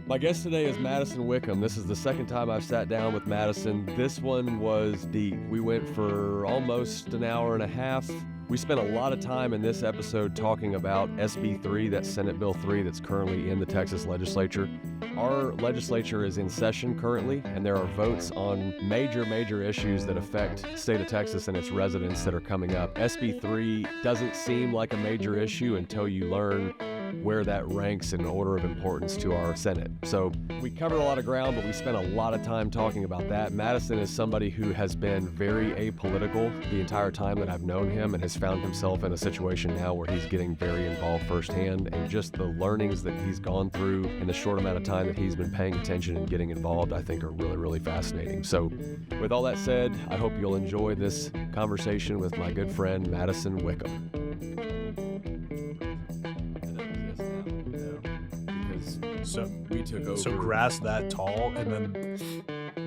My guest today is Madison Wickham. This is the second time I've sat down with Madison. This one was deep. We went for almost an hour and a half. We spent a lot of time in this episode talking about SB 3, that's Senate Bill 3 that's currently in the Texas legislature. Our legislature is in session currently, and there are votes on major issues that affect the state of Texas and its residents that are coming up. SB 3 doesn't seem like a major issue until you learn where that ranks in order of importance to our Senate. So we covered a lot of ground, but we spent a lot of time talking about that. Madison is somebody who has been very apolitical the entire time that I've known him and has found himself in a situation now where he's getting very involved firsthand, and just the learnings that he's gone through in the short amount of time that he's been paying attention and getting involved, I think are really fascinating. So with all that said, I hope you'll enjoy this conversation with my good friend, Madison Wickham. So we took over. So grass that tall, and then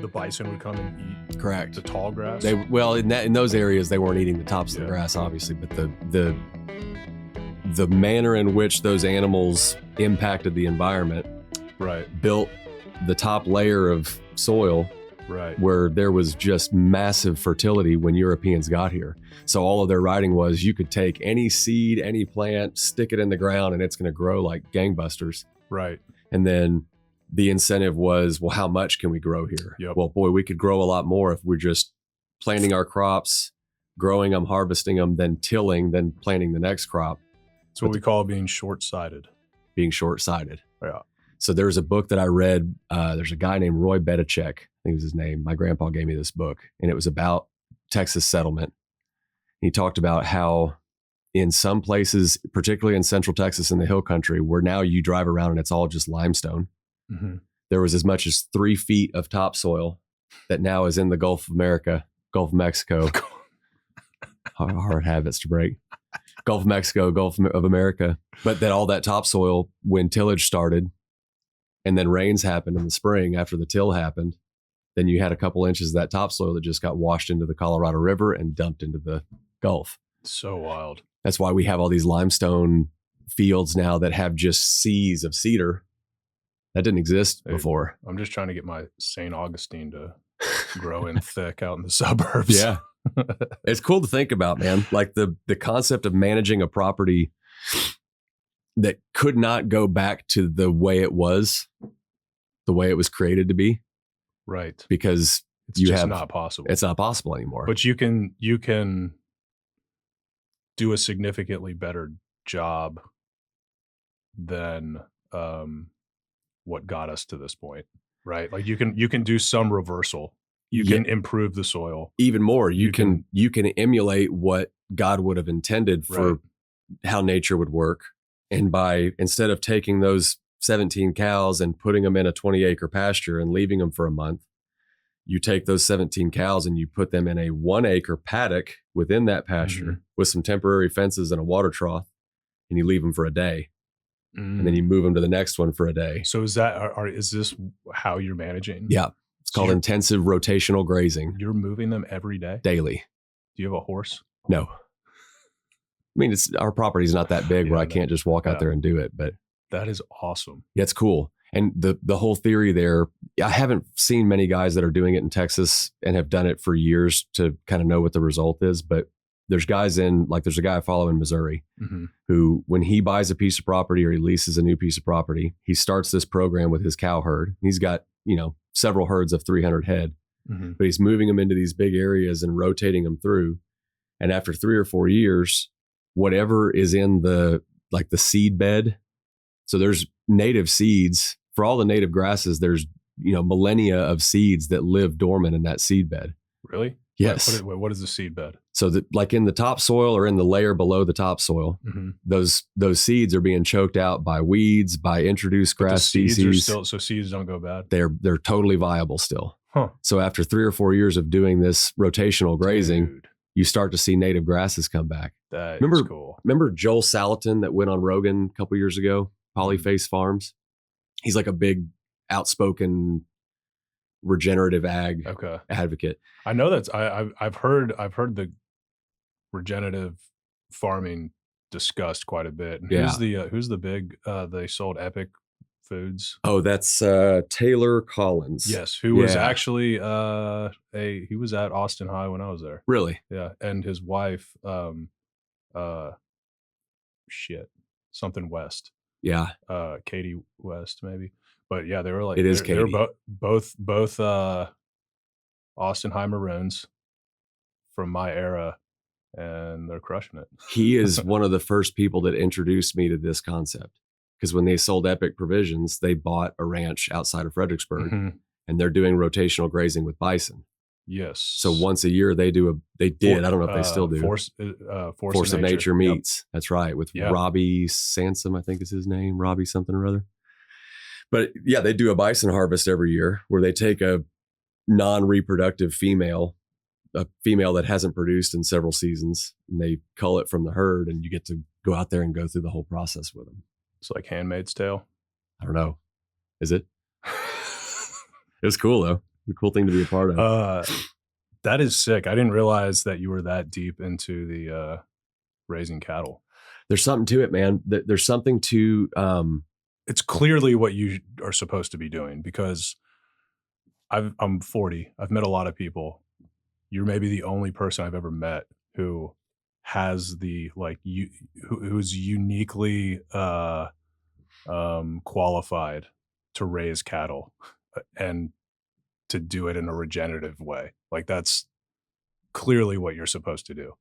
the bison would come and eat. Correct. The tall grass. In those areas they weren't eating the tops of the grass, obviously, but the manner in which those animals impacted the environment, built the top layer of soil, where there was just massive fertility when Europeans got here. So all of their writing was, you could take any seed, any plant, stick it in the ground, and it's going to grow like gangbusters. Right. And then the incentive was, well, how much can we grow here? Yep. Well, boy, we could grow a lot more if we're just planting our crops, growing them, harvesting them, then tilling, then planting the next crop. It's what we call being short-sighted. Being short-sighted. Yeah. So there's a book that I read. There's a guy named Roy Bedachek, I think was his name. My grandpa gave me this book, and it was about Texas settlement. He talked about how in some places, particularly in Central Texas in the hill country, where now you drive around and it's all just limestone, there was as much as 3 feet of topsoil that now is in the Gulf of Mexico. Hard habits to break. Gulf of Mexico, Gulf of America. But that all that topsoil, when tillage started and then rains happened in the spring after the till happened, then you had a couple inches of that topsoil that just got washed into the Colorado River and dumped into the Gulf. So wild. That's why we have all these limestone fields now that have just seas of cedar. That didn't exist before. I'm just trying to get my St. Augustine to grow in thick out in the suburbs. Yeah. It's cool to think about, man. Like the concept of managing a property that could not go back to the way it was created to be. Right. Because it's just not possible. It's not possible anymore. But you can do a significantly better job than what got us to this point, right? Like you can do some reversal. You can improve the soil even more. You can emulate what God would have intended for how nature would work. And instead of taking those 17 cows and putting them in a 20-acre pasture and leaving them for a month, you take those 17 cows and you put them in a 1-acre paddock within that pasture with some temporary fences and a water trough, and you leave them for a day. And then you move them to the next one for a day. So is this how you're managing? Yeah. It's called intensive rotational grazing. You're moving them every day? Daily. Do you have a horse? No. I mean, our property's not that big where I can't just walk out there and do it, but that is awesome. Yeah, it's cool. And the whole theory there, I haven't seen many guys that are doing it in Texas and have done it for years to kind of know what the result is. But there's guys there's a guy I follow in Missouri who, when he buys a piece of property or he leases a new piece of property, he starts this program with his cow herd. He's got, several herds of 300 head, but he's moving them into these big areas and rotating them through. And after 3 or 4 years, whatever is in the seed bed. So there's native seeds for all the native grasses. There's, millennia of seeds that live dormant in that seed bed. Really? Yes. What is the seed bed? So that, like in the topsoil or in the layer below the topsoil, those seeds are being choked out by weeds, by introduced grass species. So seeds don't go bad. They're totally viable still. Huh. So after 3 or 4 years of doing this rotational grazing, you start to see native grasses come back. That is cool. Remember Joel Salatin that went on Rogan a couple years ago? Polyface Farms. He's like a big, outspoken regenerative ag advocate. I know that's I've heard the regenerative farming discussed quite a bit. And who's the big they sold Epic Foods. Oh, that's Taylor Collins. Yes, who was actually he was at Austin High when I was there. Really? Yeah, and his wife, something West. Yeah. Katie West, maybe. But yeah, they were like It is they're Katie. both Austin High Maroons from my era, and they're crushing it. He is one of the first people that introduced me to this concept, because when they sold Epic Provisions, they bought a ranch outside of Fredericksburg, and they're doing rotational grazing with bison. Yes. So once a year they did. I don't know if they still do. Force of Nature meats. Yep. That's right. With Robbie Sansom, I think is his name. Robbie something or other. But yeah, they do a bison harvest every year where they take a non-reproductive female, a female that hasn't produced in several seasons, and they cull it from the herd, and you get to go out there and go through the whole process with them. It's like Handmaid's Tale. I don't know. Is it? It was cool though. A cool thing to be a part of. That is sick. I didn't realize that you were that deep into the raising cattle. There's something to it, man. There's something to it's clearly what you are supposed to be doing, because I'm 40. I've met a lot of people. You're maybe the only person I've ever met who has the who's uniquely qualified to raise cattle and to do it in a regenerative way. Like, that's clearly what you're supposed to do.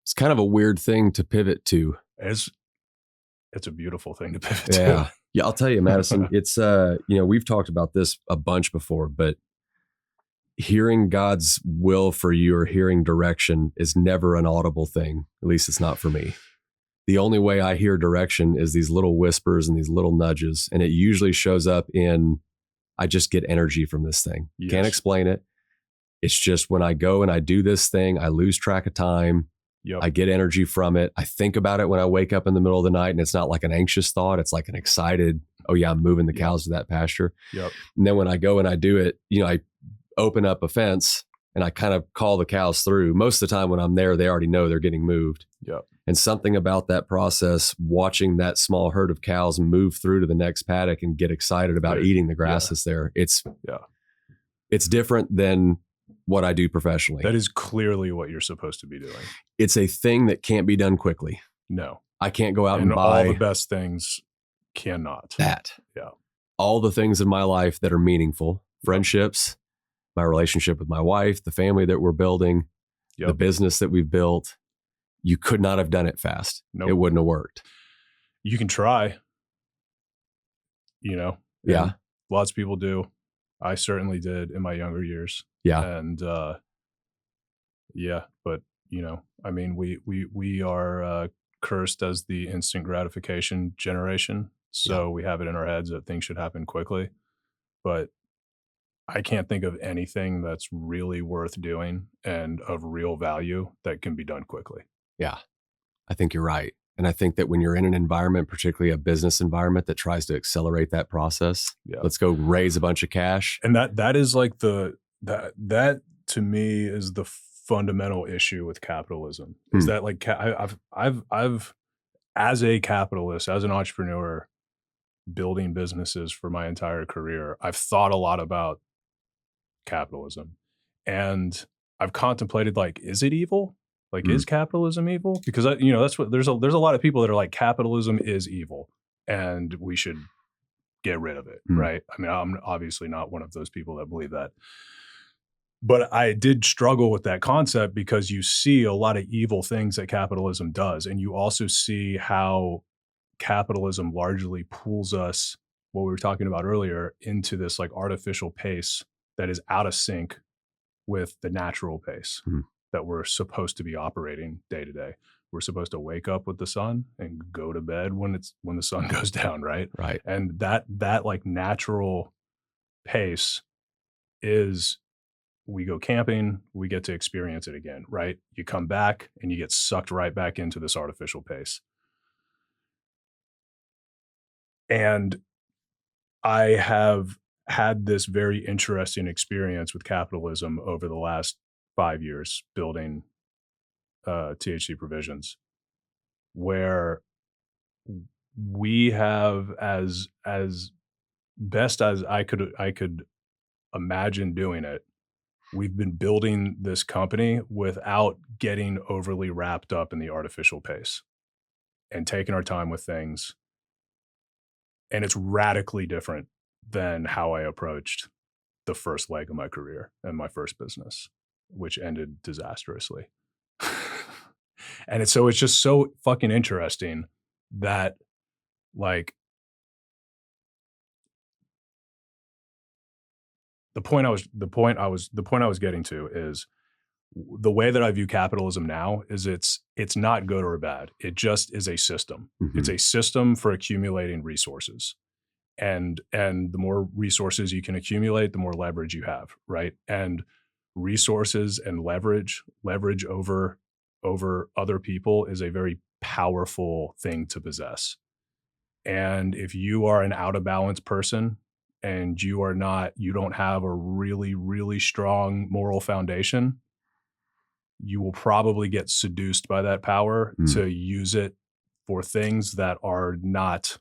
It's kind of a weird thing to pivot to. It's a beautiful thing to pivot to. Yeah, I'll tell you, Madison, it's we've talked about this a bunch before, but hearing God's will for you or hearing direction is never an audible thing. At least it's not for me. The only way I hear direction is these little whispers and these little nudges, and it usually shows up in I just get energy from this thing. Yes. Can't explain it. It's just when I go and I do this thing, I lose track of time. Yep. I get energy from it. I think about it when I wake up in the middle of the night, and it's not like an anxious thought. It's like an excited, oh yeah, I'm moving the cows to that pasture. Yep. And then when I go and I do it, I open up a fence and I kind of call the cows through. Most of the time when I'm there, they already know they're getting moved. Yep. And something about that process, watching that small herd of cows move through to the next paddock and get excited about eating the grass that's there. It's different than what I do professionally. That is clearly what you're supposed to be doing. It's a thing that can't be done quickly. No. I can't go out and buy. All the best things cannot. That. Yeah. All the things in my life that are meaningful, friendships, my relationship with my wife, the family that we're building, the business that we've built. You could not have done it fast. Nope. It wouldn't have worked. You can try, Yeah. Lots of people do. I certainly did in my younger years. Yeah. And, but we are cursed as the instant gratification generation. So we have it in our heads that things should happen quickly, but I can't think of anything that's really worth doing and of real value that can be done quickly. Yeah, I think you're right. And I think that when you're in an environment, particularly a business environment that tries to accelerate that process, let's go raise a bunch of cash. And that is like that to me is the fundamental issue with capitalism, is that like I've as a capitalist, as an entrepreneur building businesses for my entire career, I've thought a lot about capitalism, and I've contemplated, like, is it evil? Like, is capitalism evil? Because that's what there's a lot of people that are like, capitalism is evil and we should get rid of it, right? I mean, I'm obviously not one of those people that believe that, but I did struggle with that concept, because you see a lot of evil things that capitalism does, and you also see how capitalism largely pulls us, what we were talking about earlier, into this like artificial pace that is out of sync with the natural pace that we're supposed to be operating day to day. We're supposed to wake up with the sun and go to bed when the sun goes down, right? Right. And that like natural pace is, we go camping, we get to experience it again, right? You come back and you get sucked right back into this artificial pace. And I have had this very interesting experience with capitalism over the last 5 years building THC Provisions, where we have, as best as I could imagine doing it, we've been building this company without getting overly wrapped up in the artificial pace and taking our time with things. And it's radically different than how I approached the first leg of my career and my first business, which ended disastrously. And it's just so fucking interesting that, like, the point I was getting to is the way that I view capitalism now is it's not good or bad. It just is a system. It's a system for accumulating resources. And the more resources you can accumulate, the more leverage you have, right? And resources and leverage over other people is a very powerful thing to possess. And if you are an out of balance person and you don't have a really, really strong moral foundation, you will probably get seduced by that power to use it for things that are not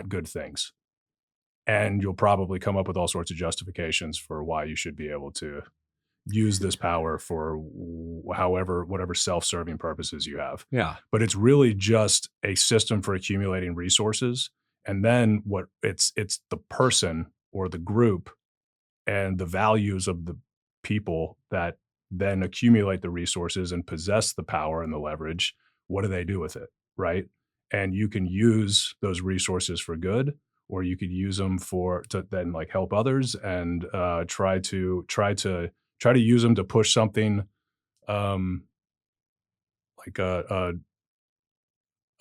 good things. And you'll probably come up with all sorts of justifications for why you should be able to use this power for whatever self-serving purposes you have. Yeah. But it's really just a system for accumulating resources. And then it's the person or the group and the values of the people that then accumulate the resources and possess the power and the leverage. What do they do with it? Right. And you can use those resources for good, or you could use them to then like help others and try to use them to push something like an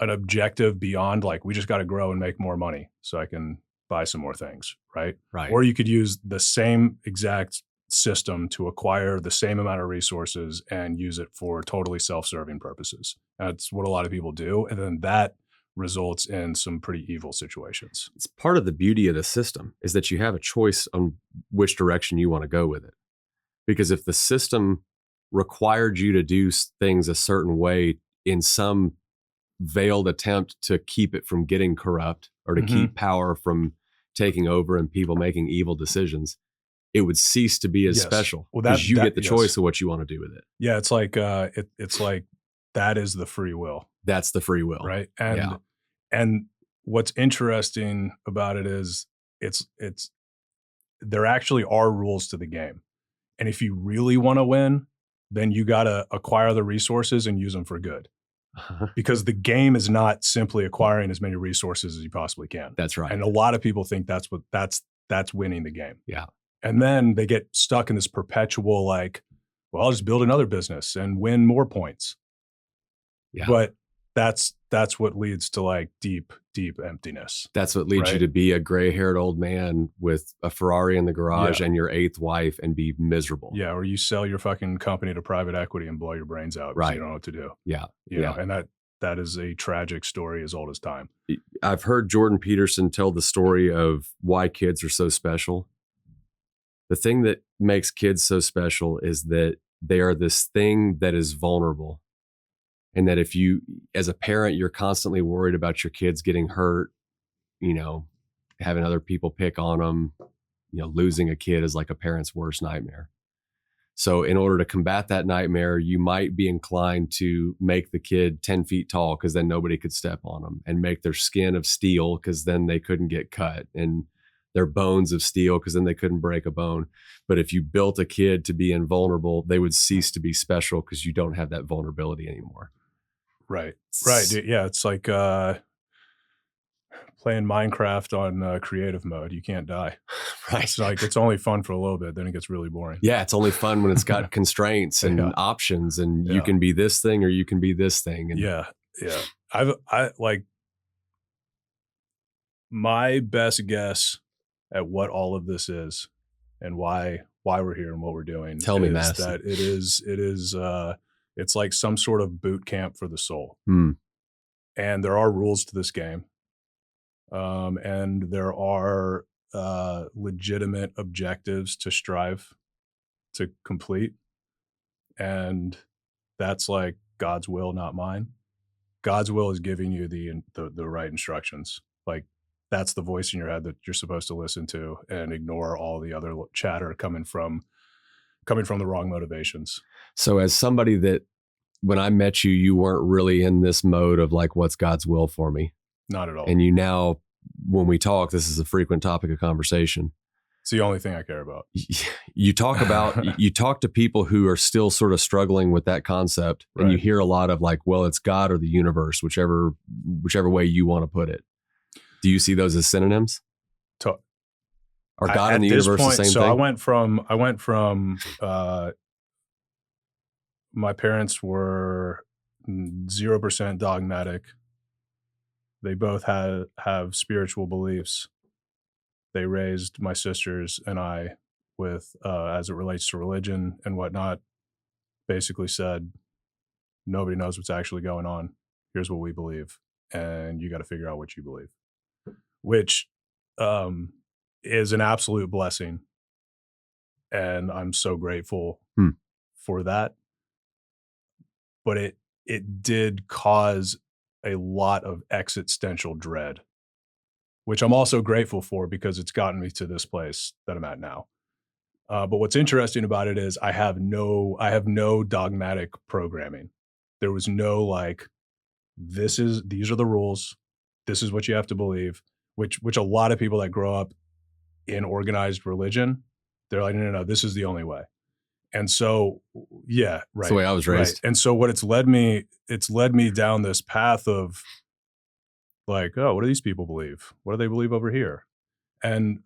objective beyond, like, we just got to grow and make more money so I can buy some more things, right? Right. Or you could use the same exact system to acquire the same amount of resources and use it for totally self-serving purposes. That's what a lot of people do. And then that results in some pretty evil situations. It's part of the beauty of the system is that you have a choice on which direction you want to go with it. Because if the system required you to do things a certain way in some veiled attempt to keep it from getting corrupt or to keep power from taking over and people making evil decisions, it would cease to be as special because you get the choice of what you want to do with it. Yeah, it's like it's like that is the free will. That's the free will, right? And what's interesting about it is it's there actually are rules to the game, and if you really want to win, then you got to acquire the resources and use them for good. Because the game is not simply acquiring as many resources as you possibly can. That's right. And a lot of people think that's winning the game. Yeah. And then they get stuck in this perpetual, like, well, I'll just build another business and win more points. Yeah. But that's what leads to like deep emptiness. That's what leads you to be a gray-haired old man with a Ferrari in the garage and your 8th wife and be miserable. Yeah. Or you sell your fucking company to private equity and blow your brains out because you don't know what to do. Yeah. You know, and that is a tragic story as old as time. I've heard Jordan Peterson tell the story of why kids are so special. The thing that makes kids so special is that they are this thing that is vulnerable. And that if you, as a parent, you're constantly worried about your kids getting hurt, you know, having other people pick on them, you know, losing a kid is like a parent's worst nightmare. So in order to combat that nightmare, you might be inclined to make the kid 10 feet tall because then nobody could step on them, and make their skin of steel because then they couldn't get cut, and their bones of steel because then they couldn't break a bone. But if you built a kid to be invulnerable, they would cease to be special because you don't have that vulnerability anymore. Right. Dude. Yeah. It's like playing Minecraft on creative mode. You can't die. Right. It's like, it's only fun for a little bit. Then it gets really boring. Yeah. It's only fun when it's got constraints and options, and you can be this thing or you can be this thing. And yeah. I like, my best guess at what all of this is and why we're here and what we're doing. Tell me, Madison. That it is it's like some sort of boot camp for the soul. And there are rules to this game. And there are legitimate objectives to strive to complete. And that's like God's will, not mine. God's will is giving you the right instructions. Like, that's the voice in your head that you're supposed to listen to, and ignore all the other chatter coming from the wrong motivations. So as somebody that, when I met you, you weren't really in this mode of like, what's God's will for me? Not at all. And you now, when we talk, this is a frequent topic of conversation. It's the only thing I care about. You talk to people who are still sort of struggling with that concept, and Right. you hear a lot of like, well, it's God or the universe, whichever way you want to put it. Do you see those as synonyms? Are God and the universe the same thing? I went from my parents were 0% dogmatic. They both have spiritual beliefs. They raised my sisters and I with, as it relates to religion and whatnot, basically said, nobody knows what's actually going on. Here's what we believe, and you got to figure out what you believe, which is an absolute blessing. And I'm so grateful for that. But it did cause a lot of existential dread, which I'm also grateful for, because it's gotten me to this place that I'm at now. But what's interesting about it is I have no dogmatic programming. There was no like, these are the rules. This is what you have to believe, which a lot of people that grow up in organized religion, they're like, no, this is the only way. And so, yeah, right. That's the way I was raised. Right. And so what it's led me down this path of like, oh, what do these people believe? What do they believe over here? And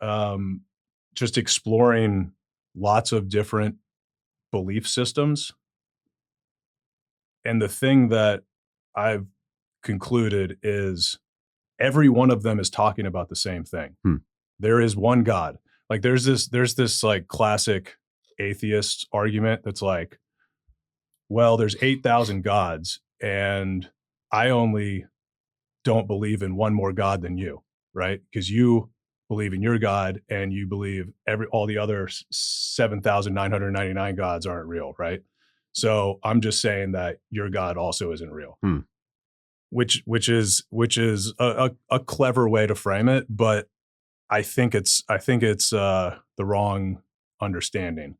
just exploring lots of different belief systems. And the thing that I've concluded is every one of them is talking about the same thing. There is one God. Like there's this like classic atheist argument that's like, well, there's 8,000 gods and I only don't believe in one more God than you, right? Because you believe in your God and you believe all the other 7,999 gods aren't real, right? So I'm just saying that your God also isn't real. Which is a clever way to frame it, but I think it's the wrong understanding.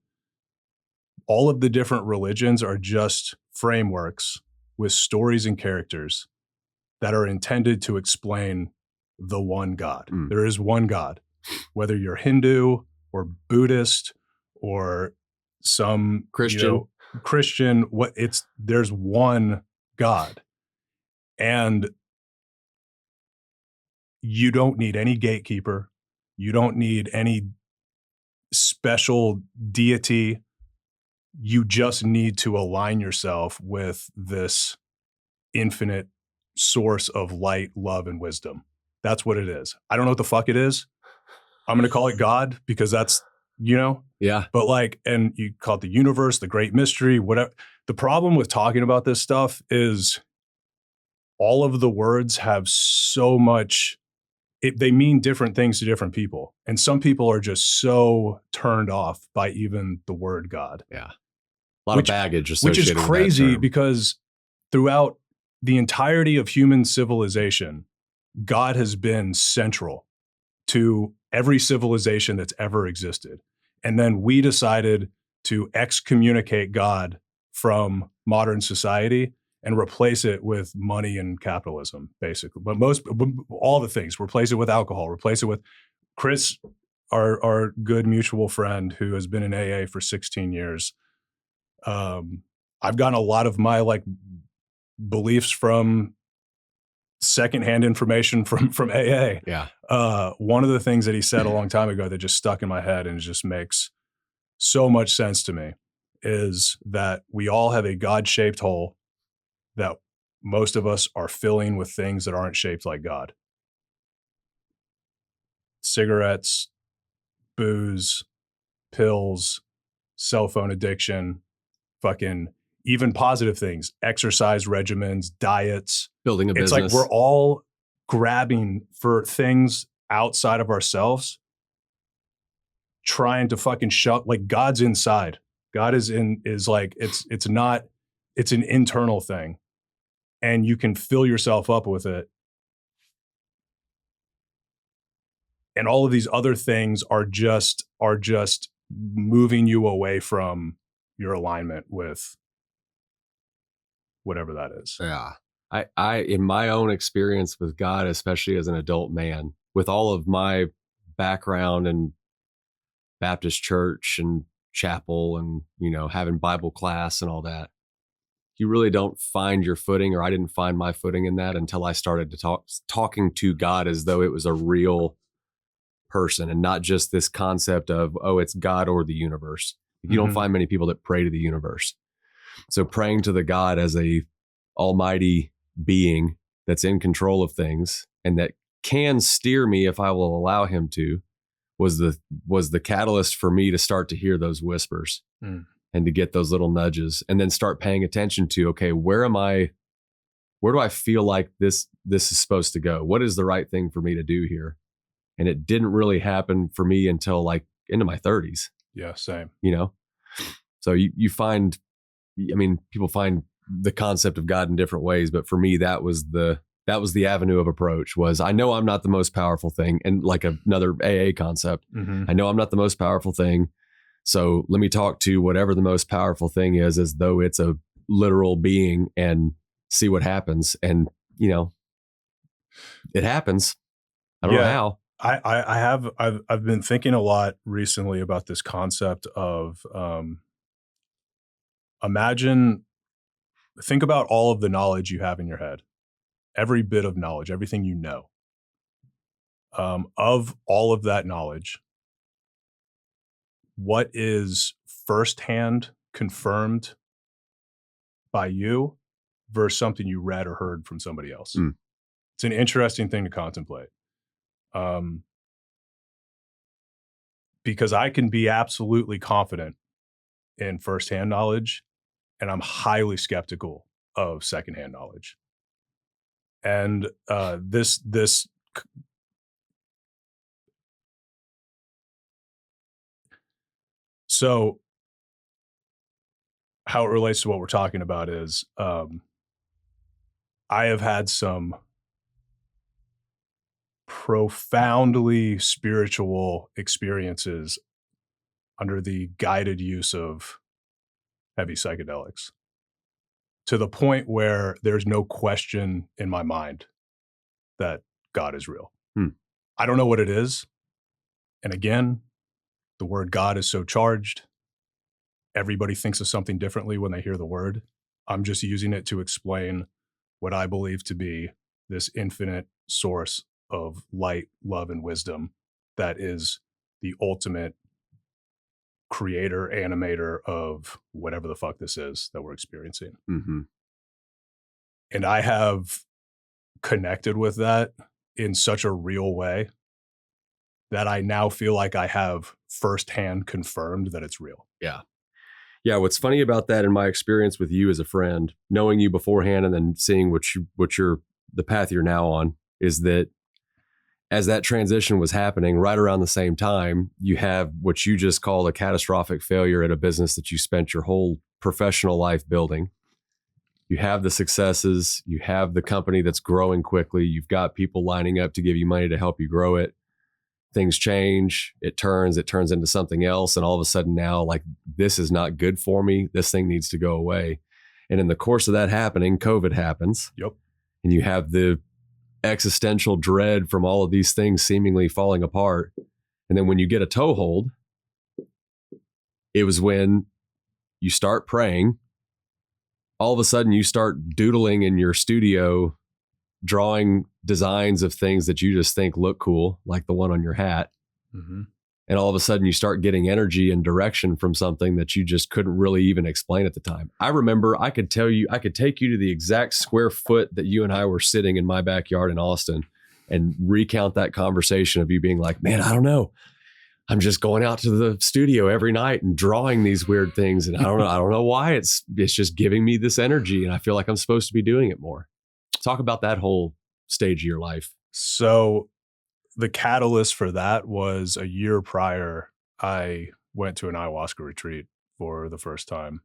All of the different religions are just frameworks with stories and characters that are intended to explain the one God. There is one God, whether you're Hindu or Buddhist or some Christian, there's one God. And you don't need any gatekeeper. You don't need any special deity. You just need to align yourself with this infinite source of light, love, and wisdom. That's what it is. I don't know what the fuck it is. I'm going to call it God because that's, yeah. But like, and you call it the universe, the great mystery, whatever. The problem with talking about this stuff is all of the words have so much, they mean different things to different people. And some people are just so turned off by even the word God. Yeah. A lot of baggage associated with that term. Which is crazy because throughout the entirety of human civilization, God has been central to every civilization that's ever existed. And then we decided to excommunicate God from modern society and replace it with money and capitalism, basically. But all the things, replace it with alcohol, replace it with Chris, our good mutual friend who has been in AA for 16 years. I've gotten a lot of my like beliefs from secondhand information from AA. Yeah. One of the things that he said a long time ago that just stuck in my head and just makes so much sense to me is that we all have a God-shaped hole that most of us are filling with things that aren't shaped like God. Cigarettes, booze, pills, cell phone addiction, fucking even positive things, exercise regimens, diets, building a business. It's like we're all grabbing for things outside of ourselves, trying to fucking shut, like God's inside. God is like, it's an internal thing. and you can fill yourself up with it. And all of these other things are just moving you away from your alignment with whatever that is. Yeah. I in my own experience with God, especially as an adult man, with all of my background in Baptist church and chapel and, having Bible class and all that, you really don't find your footing, or I didn't find my footing in that until I started to talking to God as though it was a real person and not just this concept of, oh, it's God or the universe. You don't find many people that pray to the universe. So praying to the God as a almighty being that's in control of things and that can steer me if I will allow him to was the catalyst for me to start to hear those whispers and to get those little nudges and then start paying attention to, okay, where do I feel like this is supposed to go? What is the right thing for me to do here? And it didn't really happen for me until like into my 30s. Yeah, same. So you find, people find the concept of God in different ways, but for me, that was the avenue of approach. Was I know I'm not the most powerful thing, and like another AA concept, I know I'm not the most powerful thing. So let me talk to whatever the most powerful thing is as though it's a literal being and see what happens. And, it happens. I don't know how. I've been thinking a lot recently about this concept of think about all of the knowledge you have in your head, every bit of knowledge, everything you know. Of all of that knowledge, what is firsthand confirmed by you versus something you read or heard from somebody else? It's an interesting thing to contemplate. Because I can be absolutely confident in firsthand knowledge, and I'm highly skeptical of secondhand knowledge. And so how it relates to what we're talking about is I have had some profoundly spiritual experiences under the guided use of heavy psychedelics, to the point where there's no question in my mind that God is real. I don't know what it is. And again, the word God is so charged. Everybody thinks of something differently when they hear the word. I'm just using it to explain what I believe to be this infinite source of light, love, and wisdom that is the ultimate creator, animator of whatever the fuck this is that we're experiencing. And I have connected with that in such a real way that I now feel like I have firsthand confirmed that it's real. Yeah. Yeah. What's funny about that in my experience with you as a friend, knowing you beforehand and then seeing the path you're now on, is that as that transition was happening right around the same time, you have what you just called a catastrophic failure at a business that you spent your whole professional life building. You have the successes, you have the company that's growing quickly, you've got people lining up to give you money to help you grow it. Things change, it turns into something else. And all of a sudden now, like, this is not good for me. This thing needs to go away. And in the course of that happening, COVID happens. Yep. And you have the existential dread from all of these things seemingly falling apart. And then when you get a toehold, it was when you start praying. All of a sudden you start doodling in your studio, drawing designs of things that you just think look cool, like the one on your hat. And all of a sudden you start getting energy and direction from something that you just couldn't really even explain at the time. I remember I could take you to the exact square foot that you and I were sitting in my backyard in Austin and recount that conversation of you being like, man, I don't know. I'm just going out to the studio every night and drawing these weird things. And I don't know why it's just giving me this energy. And I feel like I'm supposed to be doing it more. Talk about that whole stage of your life. So the catalyst for that was a year prior. I went to an ayahuasca retreat for the first time.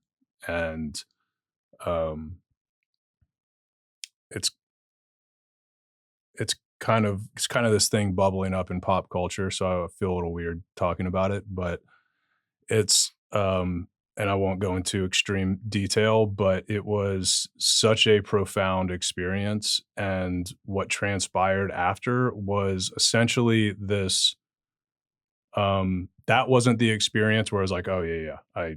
And it's it's kind of this thing bubbling up in pop culture, so I feel a little weird talking about it, but it's and I won't go into extreme detail, but it was such a profound experience, and what transpired after was essentially this that wasn't the experience where I was like, "Oh, yeah, yeah,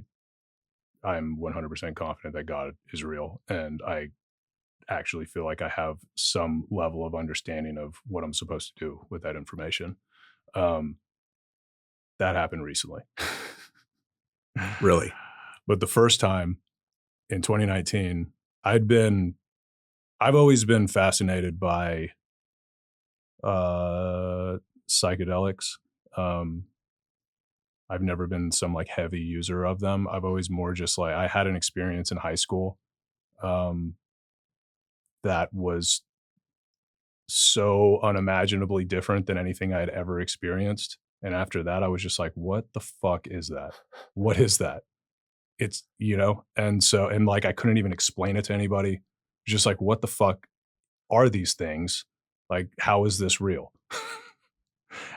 I'm 100% confident that God is real, and I actually feel like I have some level of understanding of what I'm supposed to do with that information." Um, that happened recently. Really? But the first time in 2019, I'd been I've always been fascinated by, uh, psychedelics. Um, I've never been some, like, heavy user of them. I've always more just, like I had an experience in high school, um, that was so unimaginably different than anything I had ever experienced, and after that, I was just like, "What the fuck is that? What is that?" It's and so and, like, I couldn't even explain it to anybody. Just like, "What the fuck are these things? Like, how is this real?"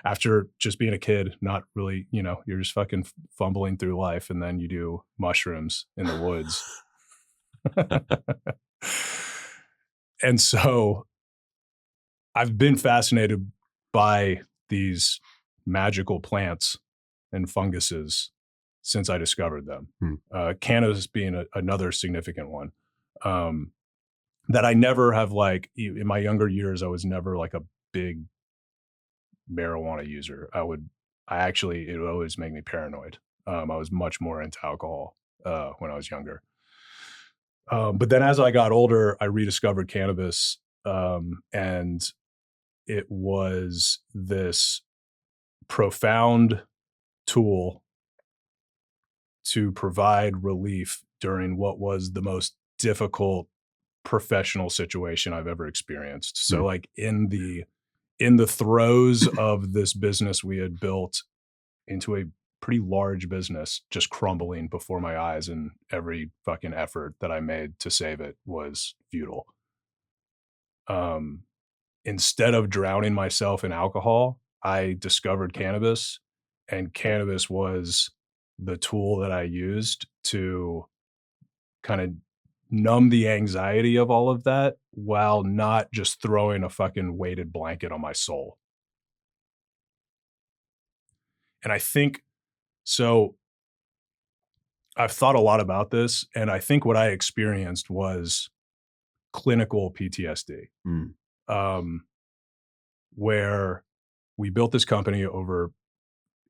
After just being a kid, not really, you're just fucking fumbling through life, and then you do mushrooms in the woods. And so I've been fascinated by these magical plants and funguses since I discovered them. Hmm. Cannabis being another significant one. Um, that I never have in my younger years, I was never like a big marijuana user. It would always make me paranoid. I was much more into alcohol when I was younger. But then as I got older, I rediscovered cannabis, and it was this profound tool to provide relief during what was the most difficult professional situation I've ever experienced. So Hmm. like in the throes of this business we had built into a pretty large business just crumbling before my eyes, and every fucking effort that I made to save it was futile. Um Instead of drowning myself in alcohol, I discovered cannabis, and cannabis was the tool that I used to kind of numb the anxiety of all of that while not just throwing a fucking weighted blanket on my soul. And I think so I've thought a lot about this, and I think what I experienced was clinical PTSD, Mm. um, where we built this company over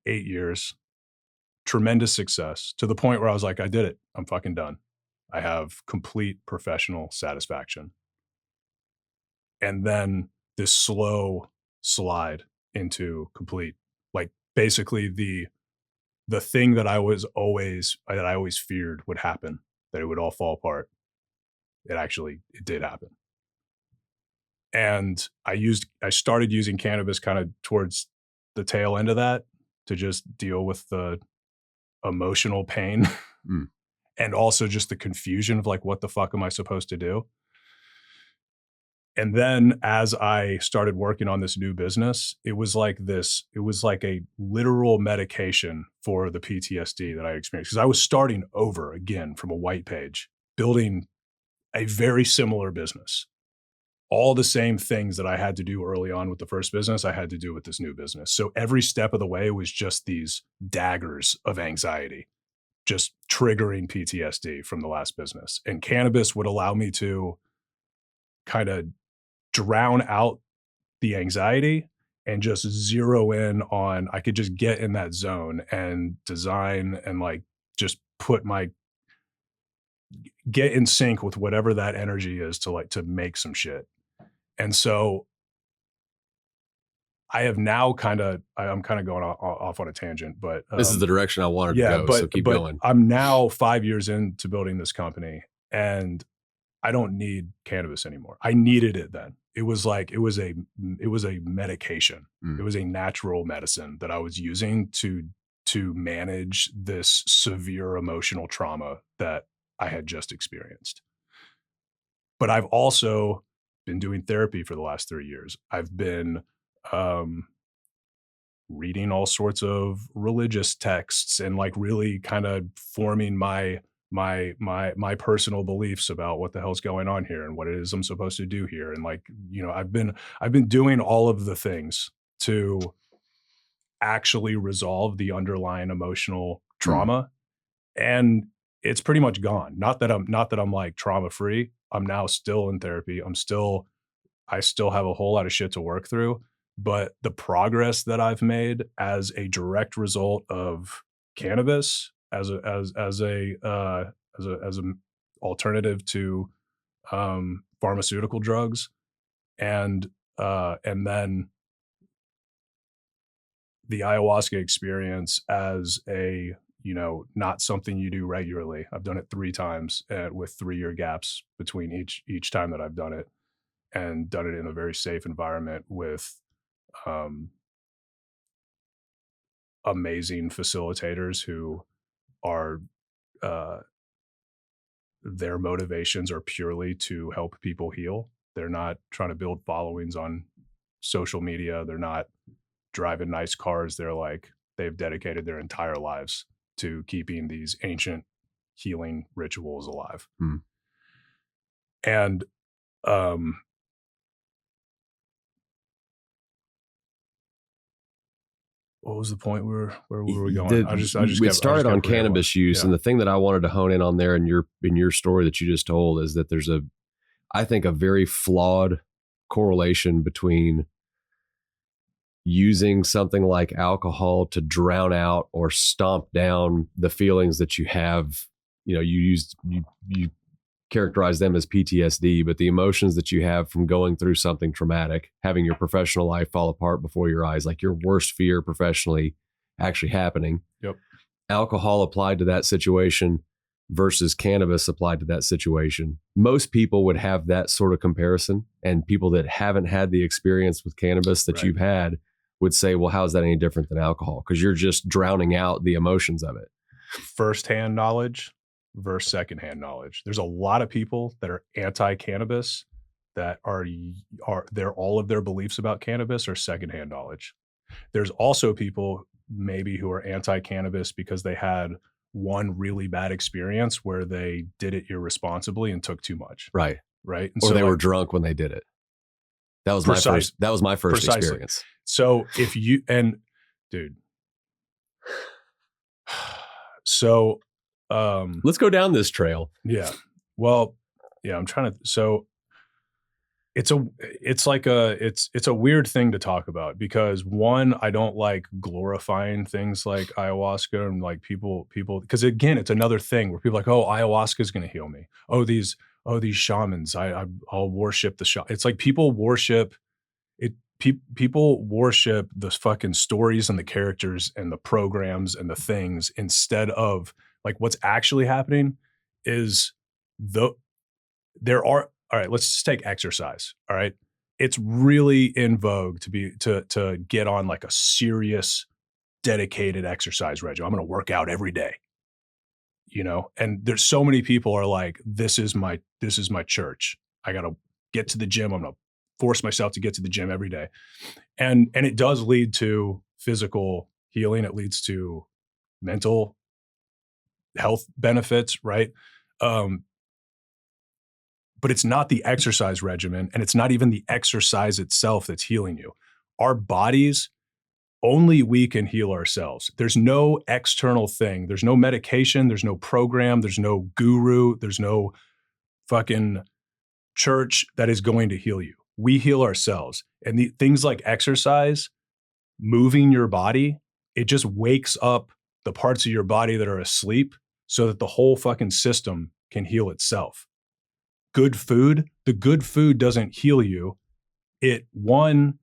8 years, tremendous success to the point where I was like, I did it. I'm fucking done. I have complete professional satisfaction. And then this slow slide into complete, like basically the thing that I always feared would happen, that it would all fall apart. It did happen. And I started using cannabis kind of towards the tail end of that to just deal with the emotional pain Mm. and also just the confusion of like, what the fuck am I supposed to do? And then as I started working on this new business, it was like a literal medication for the PTSD that I experienced. Because I was starting over again from a white page, building a very similar business. All the same things that I had to do early on with the first business, I had to do with this new business. So every step of the way was just these daggers of anxiety, just triggering PTSD from the last business. And cannabis would allow me to kind of drown out the anxiety and just zero in on I could just get in that zone and design and like just get in sync with whatever that energy is to make some shit. And so I'm kind of going off on a tangent, but This is the direction I wanted to yeah, go, so keep but going. I'm now 5 years into building this company, and I don't need cannabis anymore. I needed it then. It was like it was a medication. Mm. It was a natural medicine that I was using to manage this severe emotional trauma that I had just experienced. But I've also been doing therapy for the last 3 years. I've been reading all sorts of religious texts and like really kind of forming my personal beliefs about what the hell's going on here and what it is I'm supposed to do here. And like, I've been doing all of the things to actually resolve the underlying emotional trauma. And it's pretty much gone. Not that I'm like trauma free. I'm now still in therapy. I still have a whole lot of shit to work through, but the progress that I've made as a direct result of cannabis as a alternative to pharmaceutical drugs, and then the ayahuasca experience as a, not something you do regularly. I've done it 3 times with 3-year gaps between each time that I've done it, and done it in a very safe environment with amazing facilitators who are their motivations are purely to help people heal. They're not trying to build followings on social media. They're not driving nice cars. They've dedicated their entire lives to keeping these ancient healing rituals alive. And what was the point where were we going? We started on cannabis use, and the thing that I wanted to hone in on there in your story that you just told is that there's I think a very flawed correlation between using something like alcohol to drown out or stomp down the feelings that you have. You characterize them as PTSD, but the emotions that you have from going through something traumatic, having your professional life fall apart before your eyes, like your worst fear professionally actually happening. Yep. Alcohol applied to that situation versus cannabis applied to that situation. Most people would have that sort of comparison, and people that haven't had the experience with cannabis that you've had would say, well, how's that any different than alcohol? Because you're just drowning out the emotions of it. Firsthand knowledge versus secondhand knowledge. There's a lot of people that are anti-cannabis that are all of their beliefs about cannabis are secondhand knowledge. There's also people maybe who are anti-cannabis because they had one really bad experience where they did it irresponsibly and took too much. Right. And or so they were drunk when they did it. That was my first experience. So if you, and dude, so let's go down this trail. Yeah. Well, yeah, I'm trying to, so it's a weird thing to talk about because one, I don't like glorifying things like ayahuasca and like people, because again, it's another thing where people are like, oh, ayahuasca is going to heal me. Oh, these shamans, I'll worship the shaman. It's like people worship it. People worship the fucking stories and the characters and the programs and the things instead of like what's actually happening is all right, let's just take exercise. All right. It's really in vogue to get on like a serious, dedicated exercise regimen. I'm going to work out every day, and there's so many people are like, this is my church. I got to get to the gym. I'm going to force myself to get to the gym every day. And it does lead to physical healing. It leads to mental health benefits. Right. But it's not the exercise regimen, and it's not even the exercise itself that's healing you. Our bodies, only we can heal ourselves. There's no external thing. There's no medication. There's no program. There's no guru. There's no fucking church that is going to heal you. We heal ourselves. And the things like exercise, moving your body, it just wakes up the parts of your body that are asleep so that the whole fucking system can heal itself. Good food, the good food doesn't heal you. It, one,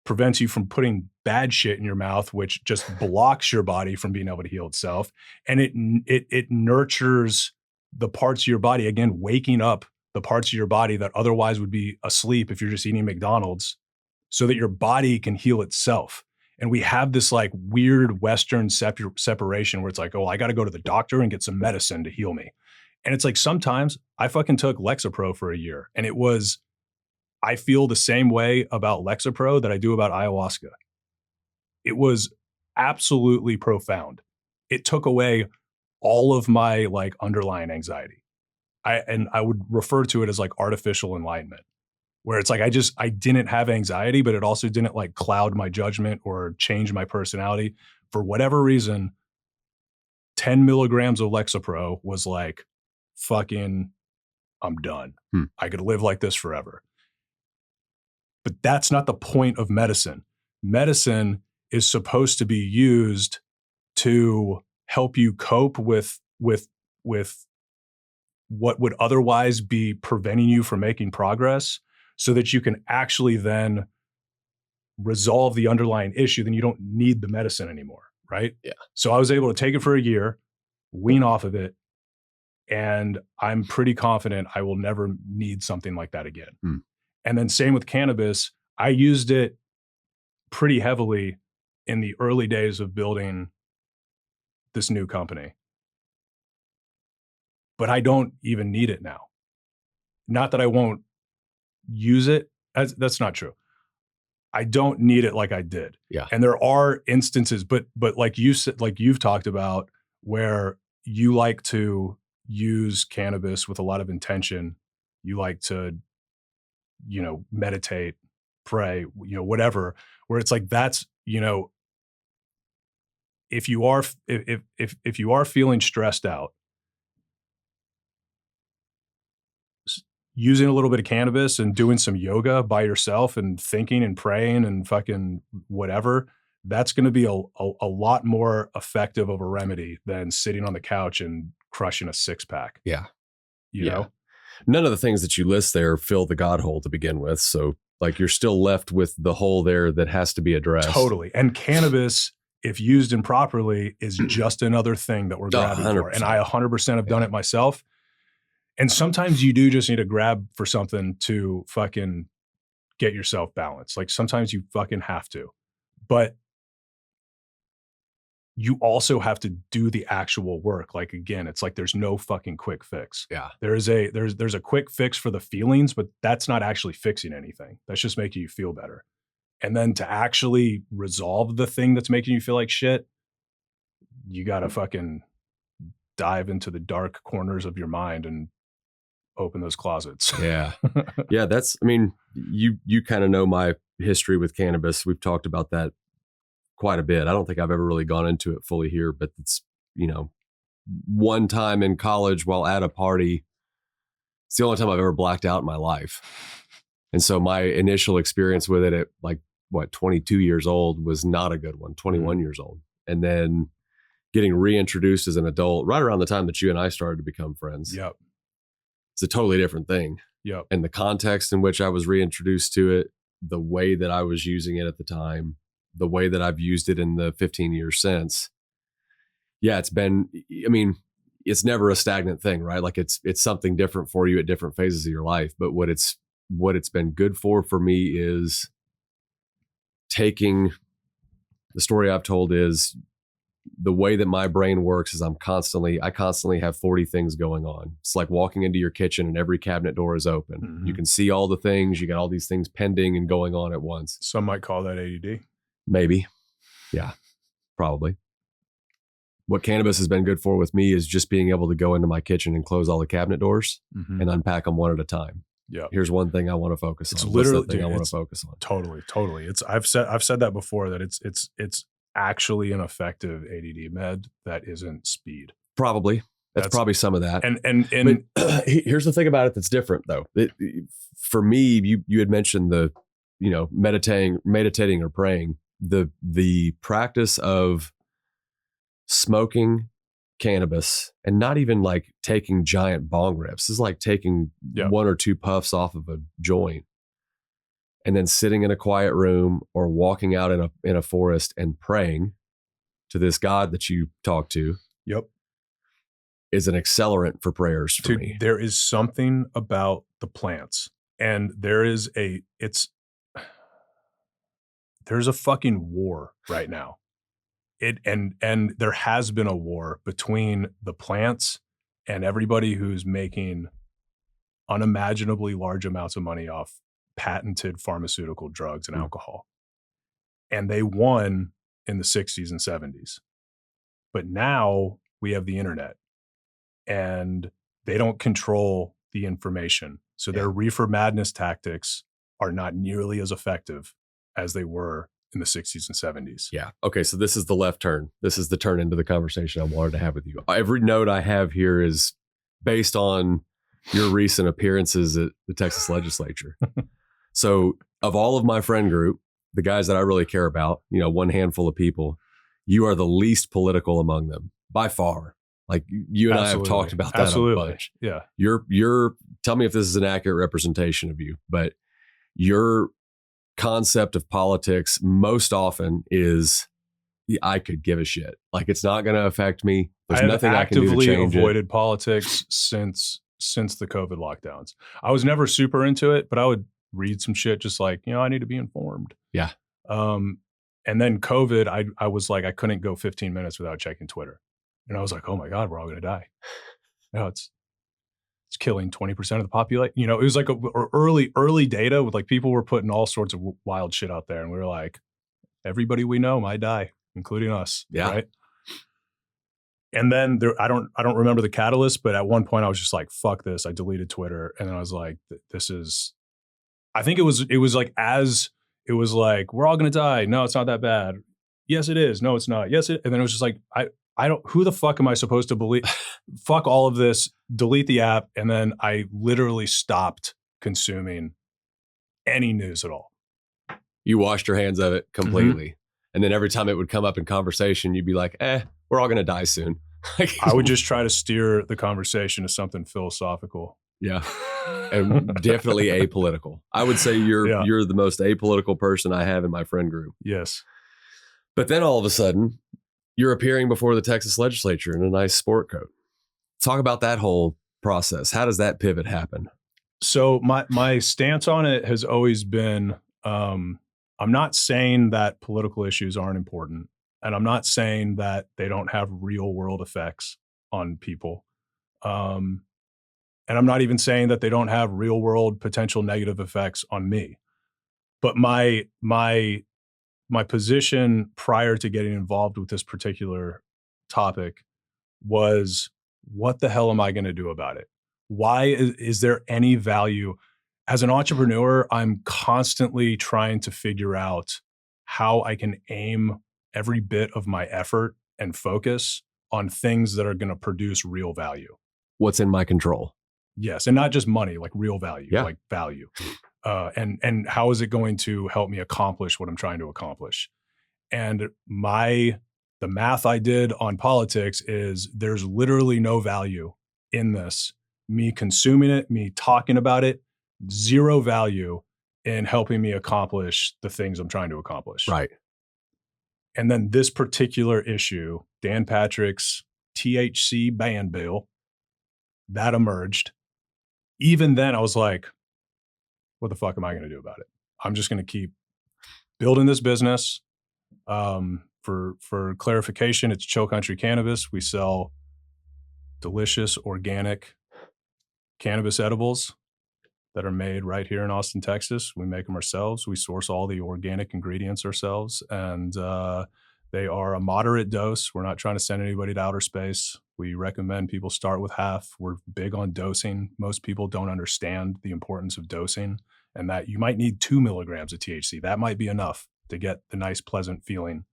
prevents you from putting bad shit in your mouth, which just blocks your body from being able to heal itself. And it nurtures the parts of your body, again, waking up the parts of your body that otherwise would be asleep if you're just eating McDonald's, so that your body can heal itself. And we have this like weird Western separation where it's like, oh, I got to go to the doctor and get some medicine to heal me. And it's like, sometimes I fucking took Lexapro for a year, and it was I feel the same way about Lexapro that I do about ayahuasca. It was absolutely profound. It took away all of my like underlying anxiety. I would refer to it as like artificial enlightenment, where it's like I didn't have anxiety, but it also didn't like cloud my judgment or change my personality. For whatever reason, 10 milligrams of Lexapro was like, fucking, I'm done. I could live like this forever. But that's not the point of medicine. Medicine is supposed to be used to help you cope with what would otherwise be preventing you from making progress, so that you can actually then resolve the underlying issue. Then you don't need the medicine anymore, right? Yeah. So I was able to take it for a year, wean off of it, and I'm pretty confident I will never need something like that again. And then same with cannabis. I used it pretty heavily in the early days of building this new company, but I don't even need it now. Not that I won't use it. That's not true. I don't need it like I did. Yeah. And there are instances, but like you said, like you've talked about, where you like to use cannabis with a lot of intention. You like to, meditate, pray, whatever, where it's like, that's, if you are feeling stressed out, using a little bit of cannabis and doing some yoga by yourself and thinking and praying and fucking whatever, that's going to be a lot more effective of a remedy than sitting on the couch and crushing a 6-pack. Yeah. You know? None of the things that you list there fill the God hole to begin with. So like you're still left with the hole there that has to be addressed. Totally. And cannabis, if used improperly, is just another thing that we're grabbing 100%. for. And I 100% have done it myself. And sometimes you do just need to grab for something to fucking get yourself balanced. Like sometimes you fucking have to, but you also have to do the actual work. Like, again, it's like, there's no fucking quick fix. Yeah. There's a quick fix for the feelings, but that's not actually fixing anything. That's just making you feel better. And then to actually resolve the thing that's making you feel like shit, you got to fucking dive into the dark corners of your mind and open those closets. Yeah. Yeah. You kind of know my history with cannabis. We've talked about that quite a bit. I don't think I've ever really gone into it fully here, but it's, one time in college while at a party, it's the only time I've ever blacked out in my life. And so my initial experience with it at 22 years old was not a good one, 21 years old. And then getting reintroduced as an adult right around the time that you and I started to become friends. Yep. It's a totally different thing. Yep. And the context in which I was reintroduced to it, the way that I was using it at the time, the way that I've used it in the 15 years since. Yeah, it's never a stagnant thing, right? Like it's something different for you at different phases of your life. But what it's been good for me is taking the story I've told is the way that my brain works is I constantly have 40 things going on. It's like walking into your kitchen and every cabinet door is open. Mm-hmm. You can see all the things, you got all these things pending and going on at once. Some might call that ADD. Maybe. Yeah, probably. What cannabis has been good for with me is just being able to go into my kitchen and close all the cabinet doors and unpack them one at a time. Yeah. Here's one thing I want to focus on. It's literally the thing I want to focus on. Totally. I've said that before, that it's actually an effective ADD med that isn't speed. Probably. That's probably some of that. And here's the thing about it that's different though. For me, you had mentioned the, meditating or praying. The practice of smoking cannabis and not even like taking giant bong rips. This is like taking one or two puffs off of a joint and then sitting in a quiet room or walking out in a forest and praying to this God that you talk to. Yep. Is an accelerant for prayers for me. There is something about the plants, and there's a fucking war right now. And there has been a war between the plants and everybody who's making unimaginably large amounts of money off patented pharmaceutical drugs and alcohol. And they won in the 60s and 70s. But now we have the internet and they don't control the information. So their reefer madness tactics are not nearly as effective as they were in the 60s and 70s. Yeah. Okay. So this is the left turn. This is the turn into the conversation I wanted to have with you. Every note I have here is based on your recent appearances at the Texas legislature. So of all of my friend group, the guys that I really care about, one handful of people, you are the least political among them by far. Like you and I have talked about that a bunch. Yeah. You're tell me if this is an accurate representation of you, but your concept of politics most often is I could give a shit. Like it's not going to affect me. There's nothing I can do to change it. I've actively avoided politics since the COVID lockdowns. I was never super into it, but I would read some shit just like, I need to be informed. Yeah. And then COVID, I was like, I couldn't go 15 minutes without checking Twitter. And I was like, oh my God, we're all going to die. It's killing 20% of the population. It was like early data with like people were putting all sorts of wild shit out there. And we were like, everybody we know might die, including us. Yeah. Right. And then I don't remember the catalyst, but at one point I was just like, fuck this. I deleted Twitter. And then I was like, I think it was like, as it was like, we're all going to die. No, it's not that bad. Yes, it is. No, it's not. Yes. And then it was just like, who the fuck am I supposed to believe? Fuck all of this, delete the app. And then I literally stopped consuming any news at all. You washed your hands of it completely. Mm-hmm. And then every time it would come up in conversation, you'd be like, we're all going to die soon. I would just try to steer the conversation to something philosophical. Yeah. And definitely apolitical. I would say you're the most apolitical person I have in my friend group. Yes. But then all of a sudden, you're appearing before the Texas legislature in a nice sport coat. Talk about that whole process. How does that pivot happen? So my stance on it has always been, I'm not saying that political issues aren't important. And I'm not saying that they don't have real world effects on people. And I'm not even saying that they don't have real world potential negative effects on me. But my position prior to getting involved with this particular topic was, what the hell am I going to do about it? Why is there any value? As an entrepreneur, I'm constantly trying to figure out how I can aim every bit of my effort and focus on things that are going to produce real value. What's in my control? Yes. And not just money, like real value, like value. And how is it going to help me accomplish what I'm trying to accomplish? And the math I did on politics is there's literally no value in this. Me consuming it, me talking about it, zero value in helping me accomplish the things I'm trying to accomplish. Right. And then this particular issue, Dan Patrick's THC ban bill, that emerged. Even then I was like, what the fuck am I going to do about it? I'm just going to keep building this business. For clarification, it's Chill Country Cannabis. We sell delicious organic cannabis edibles that are made right here in Austin, Texas. We make them ourselves. We source all the organic ingredients ourselves, and they are a moderate dose. We're not trying to send anybody to outer space. We recommend people start with half. We're big on dosing. Most people don't understand the importance of dosing, and that you might need 2 milligrams of THC. That might be enough to get the nice, pleasant feeling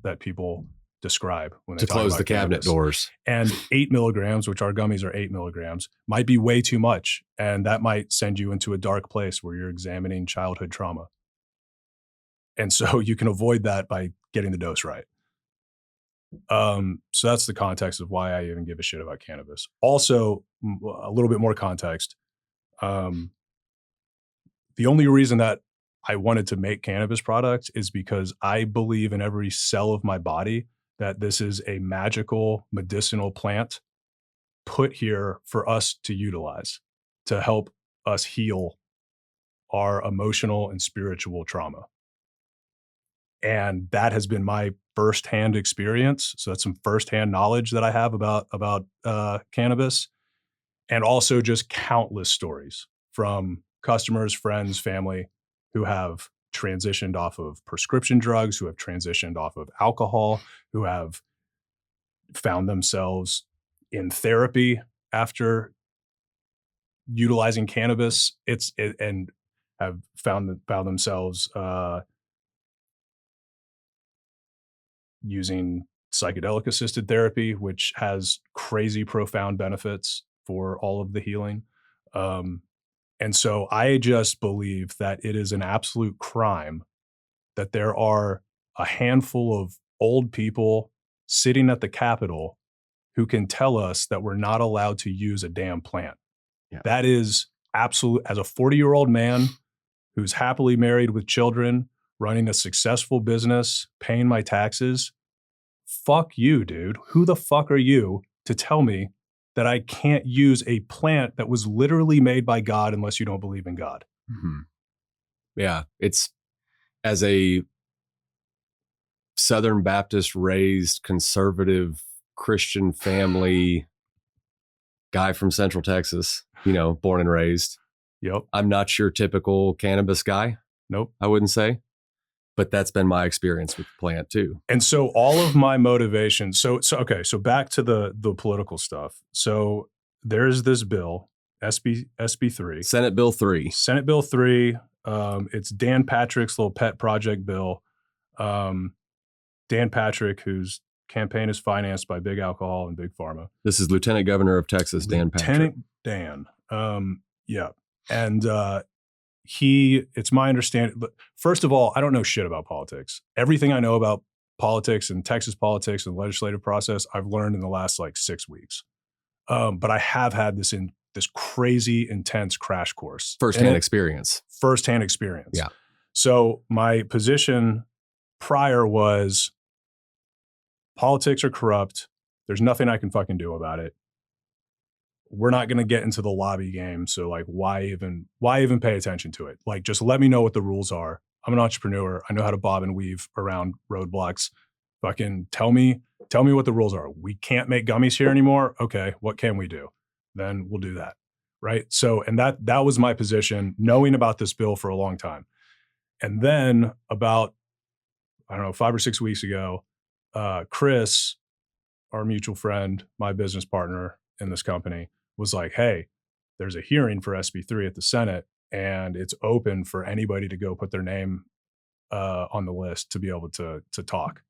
that people describe when they talk about close the cabinet doors. And 8 milligrams, which our gummies are 8 milligrams, might be way too much. And that might send you into a dark place where you're examining childhood trauma. And so you can avoid that by getting the dose right. So that's the context of why I even give a shit about cannabis. Also, a little bit more context. The only reason that I wanted to make cannabis products is because I believe in every cell of my body that this is a magical medicinal plant put here for us to utilize to help us heal our emotional and spiritual trauma. And that has been my firsthand experience. So that's some firsthand knowledge that I have about cannabis, and also just countless stories from customers, friends, family who have transitioned off of prescription drugs, who have transitioned off of alcohol, who have found themselves in therapy after utilizing cannabis. And have found themselves using psychedelic assisted therapy, which has crazy profound benefits for all of the healing. And so I just believe that it is an absolute crime that there are a handful of old people sitting at the Capitol who can tell us that we're not allowed to use a damn plant. Yeah. That is absolute. As a 40-year-old man who's happily married with children, running a successful business, paying my taxes, fuck you, dude. Who the fuck are you to tell me that I can't use a plant that was literally made by God unless you don't believe in God? Mm-hmm. Yeah. It's, as a Southern Baptist raised conservative Christian family guy from Central Texas, born and raised. Yep. I'm not your typical cannabis guy. Nope. I wouldn't say, but that's been my experience with the plant too. And so all of my motivation, so back to the political stuff. So there's this bill, SB3. Senate Bill 3. Senate Bill 3. It's Dan Patrick's little pet project bill. Dan Patrick, whose campaign is financed by Big Alcohol and Big Pharma. This is Lieutenant Governor of Texas, Dan Patrick. Lieutenant Dan. Yeah. And it's my understanding, but first of all, I don't know shit about politics. Everything I know about politics and Texas politics and legislative process, I've learned in the last 6 weeks. But I have had this crazy intense crash course. Firsthand experience. Yeah. So my position prior was politics are corrupt. There's nothing I can fucking do about it. We're not going to get into the lobby game. So why even pay attention to it? Just let me know what the rules are. I'm an entrepreneur. I know how to bob and weave around roadblocks. Fucking tell me what the rules are. We can't make gummies here anymore. Okay. What can we do? Then we'll do that. Right. So, and that was my position, knowing about this bill for a long time. And then about, 5 or 6 weeks ago, Chris, our mutual friend, my business partner in this company, was like, hey, there's a hearing for SB3 at the Senate, and it's open for anybody to go put their name on the list to be able to talk.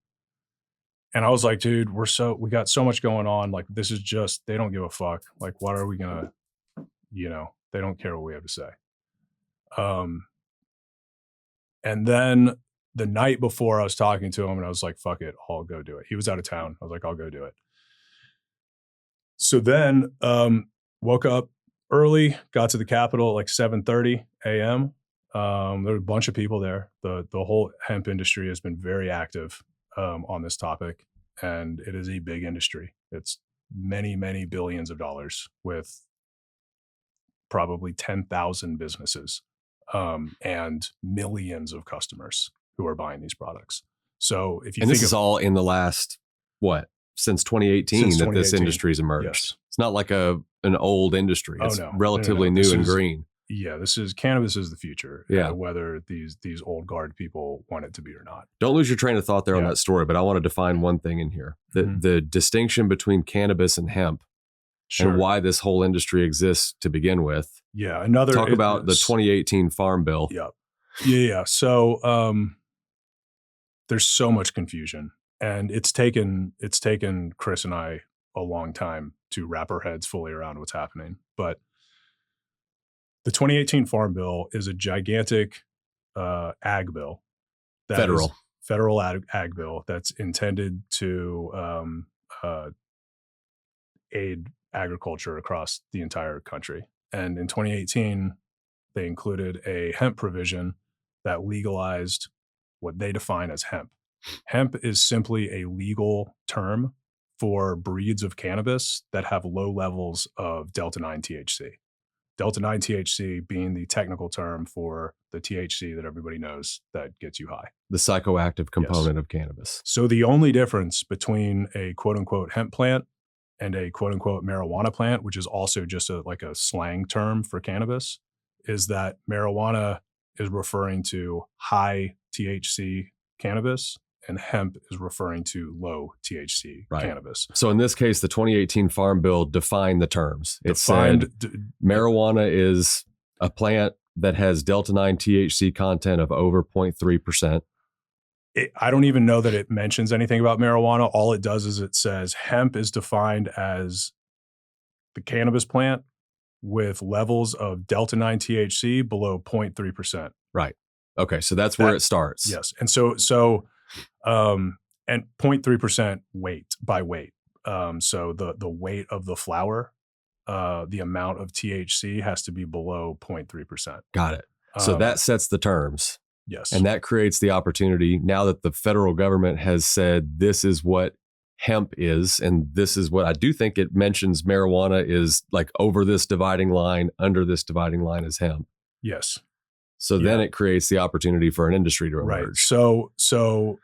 And I was like, dude, we got so much going on. This is just, they don't give a fuck. What are we gonna, they don't care what we have to say. And then the night before, I was talking to him and I was like, fuck it, I'll go do it. He was out of town. I was like, I'll go do it. So then woke up early, got to the Capitol at 7:30 a.m. There were a bunch of people there. The whole hemp industry has been very active on this topic, and it is a big industry. It's many, many billions of dollars with probably 10,000 businesses and millions of customers who are buying these products. So if you this is all in the last, since 2018 that this industry's emerged. Yes. It's not like an old industry. It's no. relatively No. new and green. Yeah, cannabis is the future. Yeah. Whether these old guard people want it to be or not. Don't lose your train of thought there on that story, but I want to define one thing in here. The distinction between cannabis and hemp, and why this whole industry exists to begin with. Yeah. Talk about the 2018 Farm Bill. Yeah. So there's so much confusion, and it's taken Chris and I a long time to wrap our heads fully around what's happening. But the 2018 Farm Bill is a gigantic ag bill. Federal ag bill that's intended to aid agriculture across the entire country. And in 2018, they included a hemp provision that legalized what they define as hemp. Hemp is simply a legal term for breeds of cannabis that have low levels of delta-9 THC. Delta-9 THC being the technical term for the THC that everybody knows that gets you high. The psychoactive component of cannabis. So the only difference between a quote-unquote hemp plant and a quote-unquote marijuana plant, which is also just a slang term for cannabis, is that marijuana is referring to high THC cannabis and hemp is referring to low THC cannabis. So in this case, the 2018 Farm Bill defined the terms. It Defined, said marijuana is a plant that has delta-9 THC content of over 0.3%. I don't even know that it mentions anything about marijuana. All it does is it says hemp is defined as the cannabis plant with levels of delta-9 THC below 0.3%. Right. Okay. So that's where it starts. Yes. And and 0.3% weight by weight. So the weight of the flower, the amount of THC has to be below 0.3%. Got it. So that sets the terms. Yes. And that creates the opportunity now that the federal government has said this is what hemp is, and this is what I do think it mentions marijuana is like over this dividing line, under this dividing line is hemp. Yes. So then it creates the opportunity for an industry to emerge. Right. So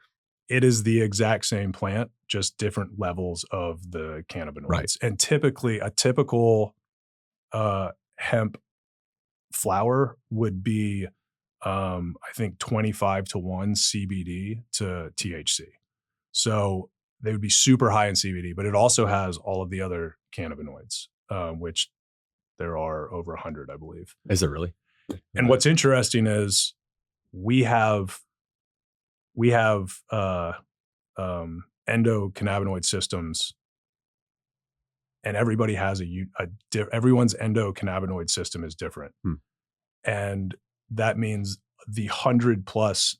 it is the exact same plant, just different levels of the cannabinoids. Right. And typically a typical hemp flower would be I think 25-1 CBD to THC. So they would be super high in CBD, but it also has all of the other cannabinoids, which there are over 100, I believe. Is it really? And what's interesting is we have endocannabinoid systems, and everybody has everyone's endocannabinoid system is different. And that means the 100+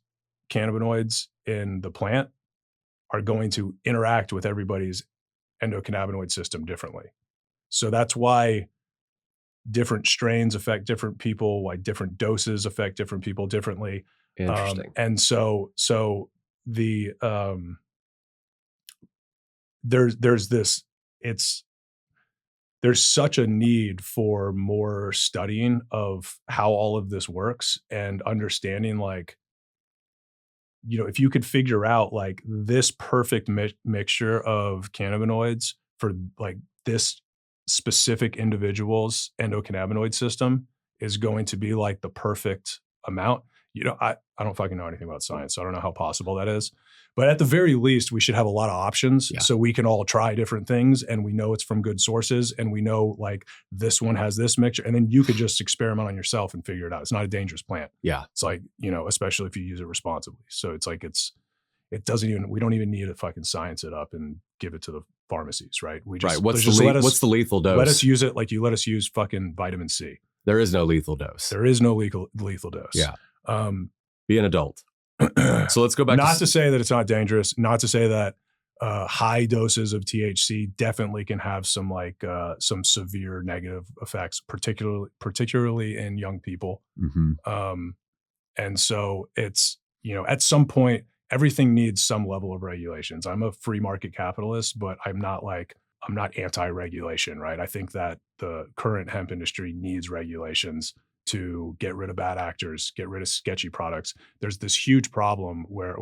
cannabinoids in the plant are going to interact with everybody's endocannabinoid system differently. So that's why different strains affect different people, why different doses affect different people differently. Interesting. And so the there's such a need for more studying of how all of this works and understanding, like, you know, if you could figure out like this perfect mixture of cannabinoids for like this specific individual's endocannabinoid system is going to be like the perfect amount. You know, I don't fucking know anything about science, so I don't know how possible that is. But at the very least, we should have a lot of options so we can all try different things, and we know it's from good sources, and we know like this one has this mixture, and then you could just experiment on yourself and figure it out. It's not a dangerous plant. Yeah. It's like, you know, especially if you use it responsibly. So it's like we don't even need to fucking science it up and give it to the pharmacies, right? We just what's the lethal dose? Let us use it like you let us use fucking vitamin C. There is no lethal dose. There is no lethal dose. Yeah. Be an adult. So let's go back. Not to say that it's not dangerous. Not to say that high doses of THC definitely can have some like some severe negative effects, particularly in young people. And so it's, you know, at some point everything needs some level of regulations. I'm a free market capitalist, but I'm not anti-regulation, right? I think that the current hemp industry needs regulations to get rid of bad actors, get rid of sketchy products. There's this huge problem where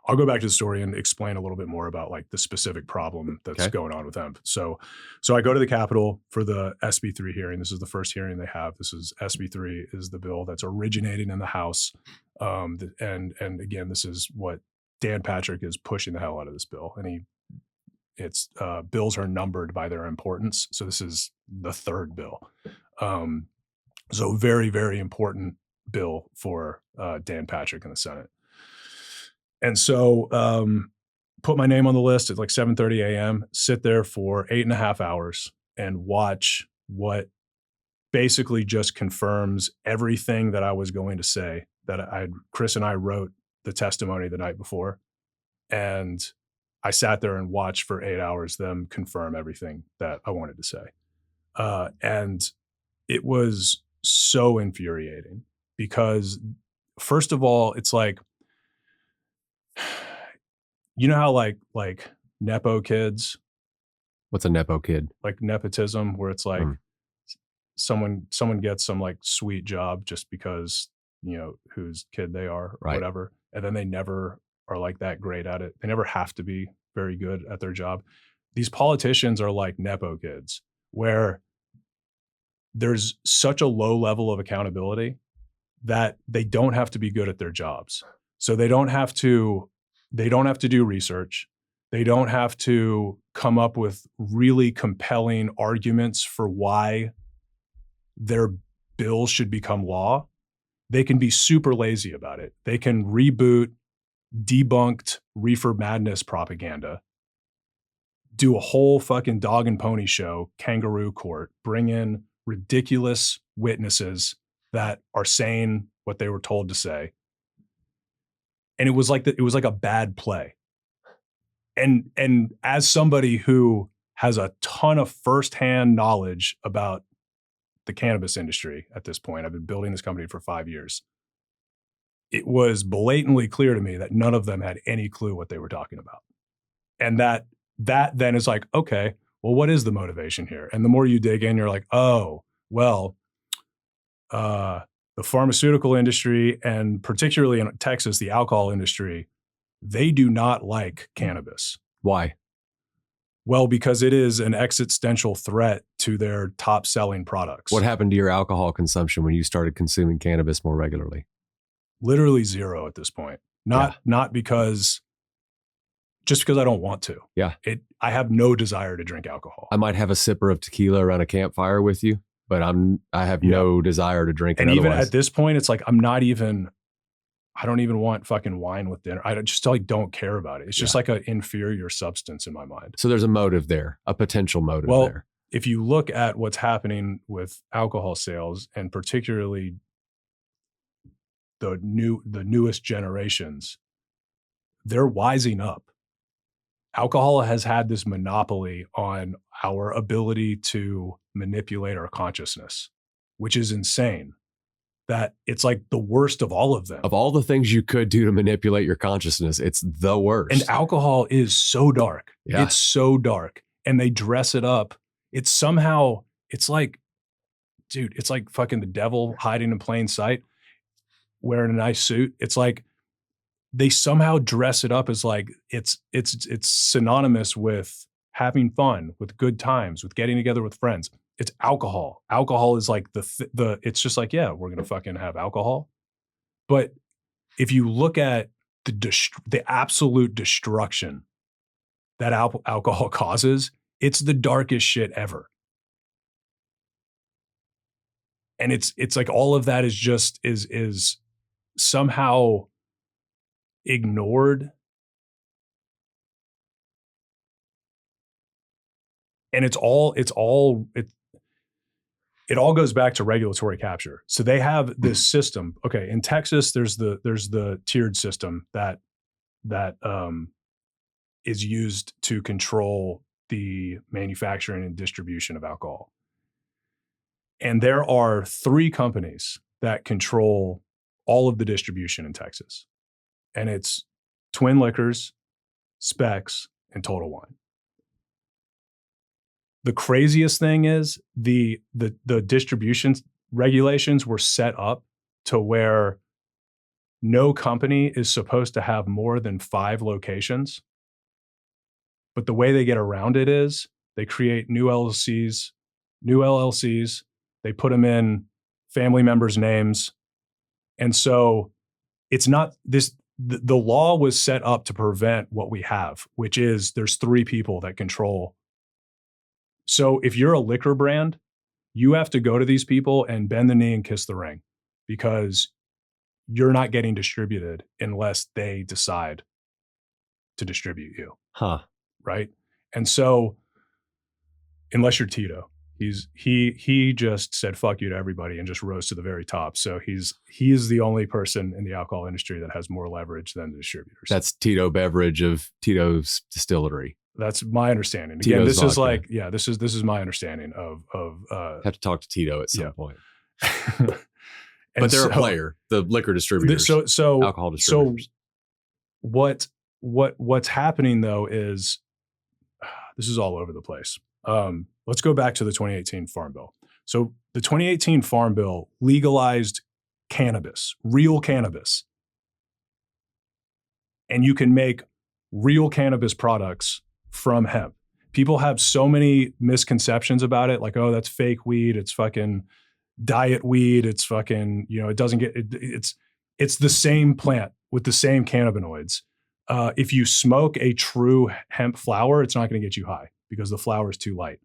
I'll go back to the story and explain a little bit more about like the specific problem that's going on with hemp. So I go to the Capitol for the SB3 hearing. This is the first hearing they have. This is SB3 is the bill that's originating in the House. And again, this is what Dan Patrick is pushing the hell out of this bill. And bills are numbered by their importance. So this is the third bill. So very, very important bill for Dan Patrick in the Senate. And so put my name on the list at like 7:30 a.m., sit there for 8.5 hours and watch what basically just confirms everything that I was going to say, that Chris and I wrote the testimony the night before. And I sat there and watched for 8 hours them confirm everything that I wanted to say. And it was so infuriating because, first of all, it's like, you know how like Nepo kids. What's a Nepo kid? Like nepotism, where it's like someone gets some like sweet job just because, you know, whose kid they are or whatever. And then they never are like that great at it. They never have to be very good at their job. These politicians are like Nepo kids where there's such a low level of accountability that they don't have to be good at their jobs. So they don't have to do research. They don't have to come up with really compelling arguments for why their bill should become law. They can be super lazy about it. They can reboot debunked reefer madness propaganda, do a whole fucking dog and pony show, kangaroo court, bring in ridiculous witnesses that are saying what they were told to say. And it was like a bad play. And as somebody who has a ton of firsthand knowledge about the cannabis industry at this point, I've been building this company for 5 years. It was blatantly clear to me that none of them had any clue what they were talking about. And that then is like, okay, well, what is the motivation here? And the more you dig in, you're like, oh, well, the pharmaceutical industry, and particularly in Texas, the alcohol industry, they do not like cannabis. Why? Well, because it is an existential threat to their top selling products. What happened to your alcohol consumption when you started consuming cannabis more regularly? Literally zero at this point. Not because I don't want to. Yeah. I have no desire to drink alcohol. I might have a sipper of tequila around a campfire with you, but I have no desire to drink it. And even at this point, it's like I don't even want fucking wine with dinner. I just don't care about it. It's just like an inferior substance in my mind. So there's a motive there, a potential motive there. If you look at what's happening with alcohol sales, and particularly the newest generations, they're wising up. Alcohol has had this monopoly on our ability to manipulate our consciousness, which is insane. That it's like the worst of all of them. Of all the things you could do to manipulate your consciousness, it's the worst. And alcohol is so dark. Yeah. It's so dark. And they dress it up. It's like, dude, it's like fucking the devil hiding in plain sight, wearing a nice suit. It's like they somehow dress it up as like it's synonymous with having fun, with good times, with getting together with friends. It's alcohol. Alcohol is like it's just like, yeah, we're going to fucking have alcohol. But if you look at the absolute destruction that alcohol causes, it's the darkest shit ever. And it's like all of that is somehow ignored. And it all goes back to regulatory capture. So they have this system. Okay, in Texas, there's the tiered system that is used to control the manufacturing and distribution of alcohol. And there are 3 companies that control all of the distribution in Texas. And it's Twin Liquors, Specs, and Total Wine. The craziest thing is the distribution regulations were set up to where no company is supposed to have more than 5 locations. But the way they get around it is they create new LLCs, they put them in family members' names. And so it's not this, the law was set up to prevent what we have, which is there's 3 people that control. So if you're a liquor brand, you have to go to these people and bend the knee and kiss the ring, because you're not getting distributed unless they decide to distribute you. Huh. Right? And so unless you're Tito, he just said fuck you to everybody and just rose to the very top. So he is the only person in the alcohol industry that has more leverage than the distributors. That's Tito Beverage of Tito's Distillery. That's my understanding. Again, Tito's this vodka. is like, yeah, this is my understanding of have to talk to Tito at some point. And but they're a player, the liquor distributors, so alcohol distributors. So what's happening though is this is all over the place. Let's go back to the 2018 Farm Bill. So the 2018 Farm Bill legalized cannabis, real cannabis. And you can make real cannabis products from hemp. people have so many misconceptions about it. Like, oh, that's fake weed. It's fucking diet weed. It's fucking, it doesn't get, it's the same plant with the same cannabinoids. If you smoke a true hemp flower, it's not going to get you high because the flower is too light.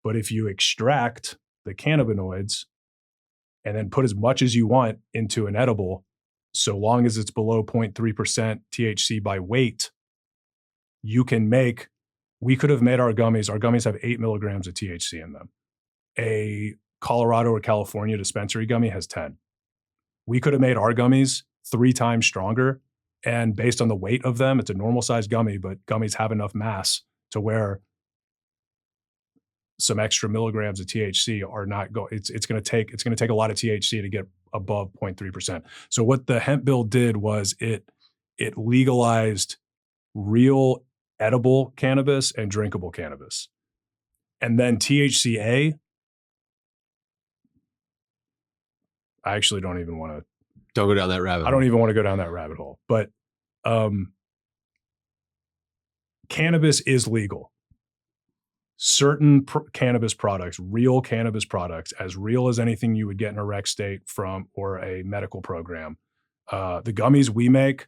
But if you extract the cannabinoids and then put as much as you want into an edible, so long as it's below 0.3% THC by weight, we could have made our gummies have 8 milligrams of THC in them. A Colorado or California dispensary gummy has 10. We could have made our gummies 3 times stronger. And based on the weight of them, it's a normal size gummy, but gummies have enough mass to where some extra milligrams of THC are not it's going to take a lot of THC to get above 0.3%. So what the hemp bill did was it legalized real edible cannabis and drinkable cannabis. And then THCA, I actually don't even want to. Don't go down that rabbit hole. I don't even want to go down that rabbit hole. But cannabis is legal. Certain cannabis products, real cannabis products, as real as anything you would get in a rec state from or a medical program. The gummies we make,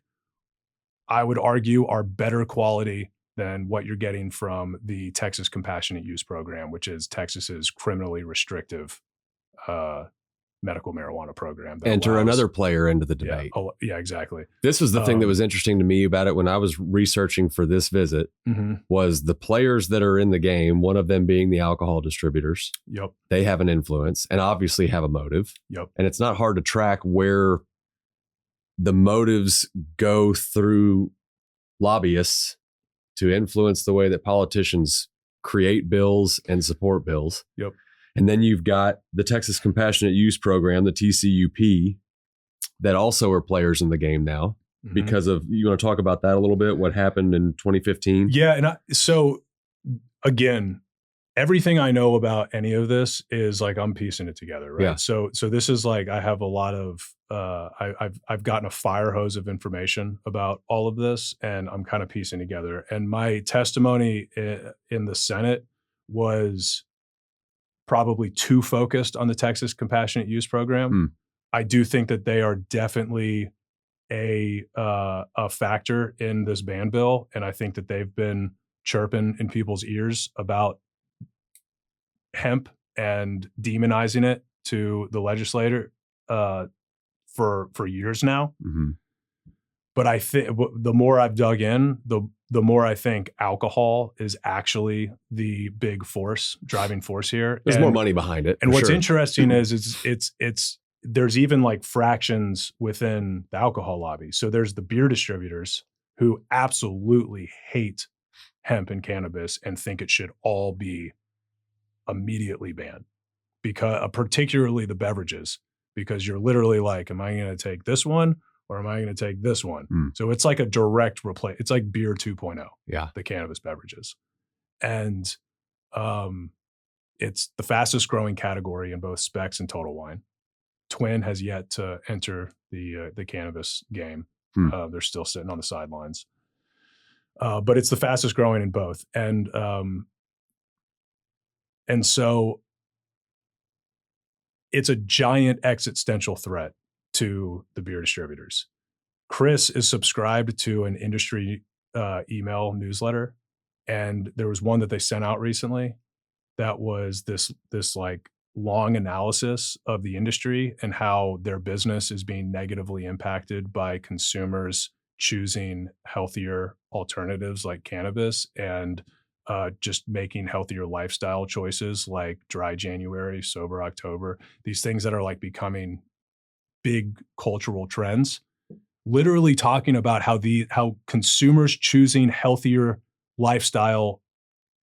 I would argue, are better quality than what you're getting from the Texas Compassionate Use Program, which is Texas's criminally restrictive medical marijuana program. Enter another player into the debate. Yeah, exactly. This was the thing that was interesting to me about it when I was researching for this visit, was the players that are in the game, one of them being the alcohol distributors. Yep. They have an influence and obviously have a motive. Yep. And it's not hard to track where the motives go through lobbyists to influence the way that politicians create bills and support bills. Yep. And then you've got the Texas Compassionate Use Program, the TCUP, that also are players in the game now because of, you want to talk about that a little bit? What happened in 2015? Yeah. And so again, everything I know about any of this is like, I'm piecing it together. Right. Yeah. So this is like, I have a lot of, I've gotten a fire hose of information about all of this, and I'm kind of piecing together. And my testimony in the Senate was probably too focused on the Texas Compassionate Use Program. I do think that they are definitely a factor in this ban bill. And I think that they've been chirping in people's ears about hemp and demonizing it to the legislator for years now. But I think the more I've dug in, the more I think alcohol is actually the big driving force here. There's more money behind it. And what's interesting is it's there's even like fractions within the alcohol lobby. So there's the beer distributors who absolutely hate hemp and cannabis and think it should all be immediately banned, because particularly the beverages, because you're literally like, am I going to take this one? Or am I going to take this one? So it's like a direct replace. It's like beer 2.0. Yeah. The cannabis beverages. And it's the fastest growing category in both specs and total wine. Twin has yet to enter the cannabis game. They're still sitting on the sidelines. But it's the fastest growing in both. And so it's a giant existential threat to the beer distributors. Chris is subscribed to an industry email newsletter, and there was one that they sent out recently that was this like long analysis of the industry and how their business is being negatively impacted by consumers choosing healthier alternatives like cannabis and just making healthier lifestyle choices like dry January, sober October, these things that are like becoming big cultural trends, literally talking about how consumers choosing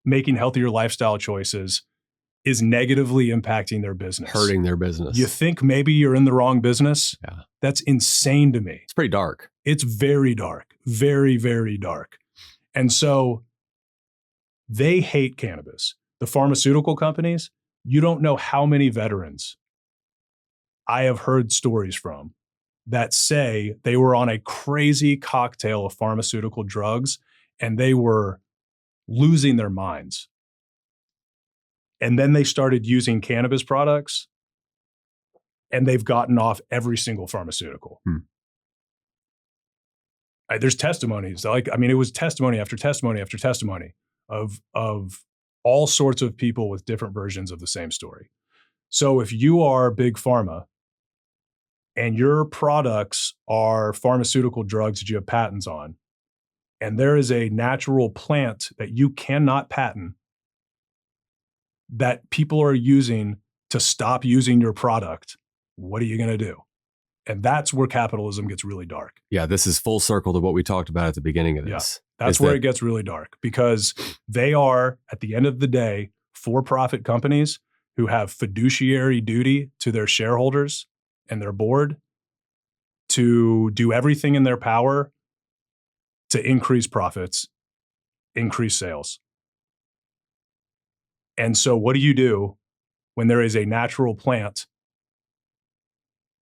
making healthier lifestyle choices is negatively impacting their business. Hurting their business. You think maybe you're in the wrong business? Yeah. That's insane to me. It's pretty dark. It's very dark, very, very dark. And so they hate cannabis. The pharmaceutical companies, you don't know how many veterans I have heard stories from that say they were on a crazy cocktail of pharmaceutical drugs and they were losing their minds. And then they started using cannabis products, and they've gotten off every single pharmaceutical. There's testimonies. It was testimony after testimony after testimony of all sorts of people with different versions of the same story. So if you are big pharma and your products are pharmaceutical drugs that you have patents on, and there is a natural plant that you cannot patent that people are using to stop using your product, what are you going to do? And that's where capitalism gets really dark. Yeah, this is full circle to what we talked about at the beginning of this. Yeah, that's where it gets really dark, because they are, at the end of the day, for-profit companies who have fiduciary duty to their shareholders and their board to do everything in their power to increase profits, increase sales. And so what do you do when there is a natural plant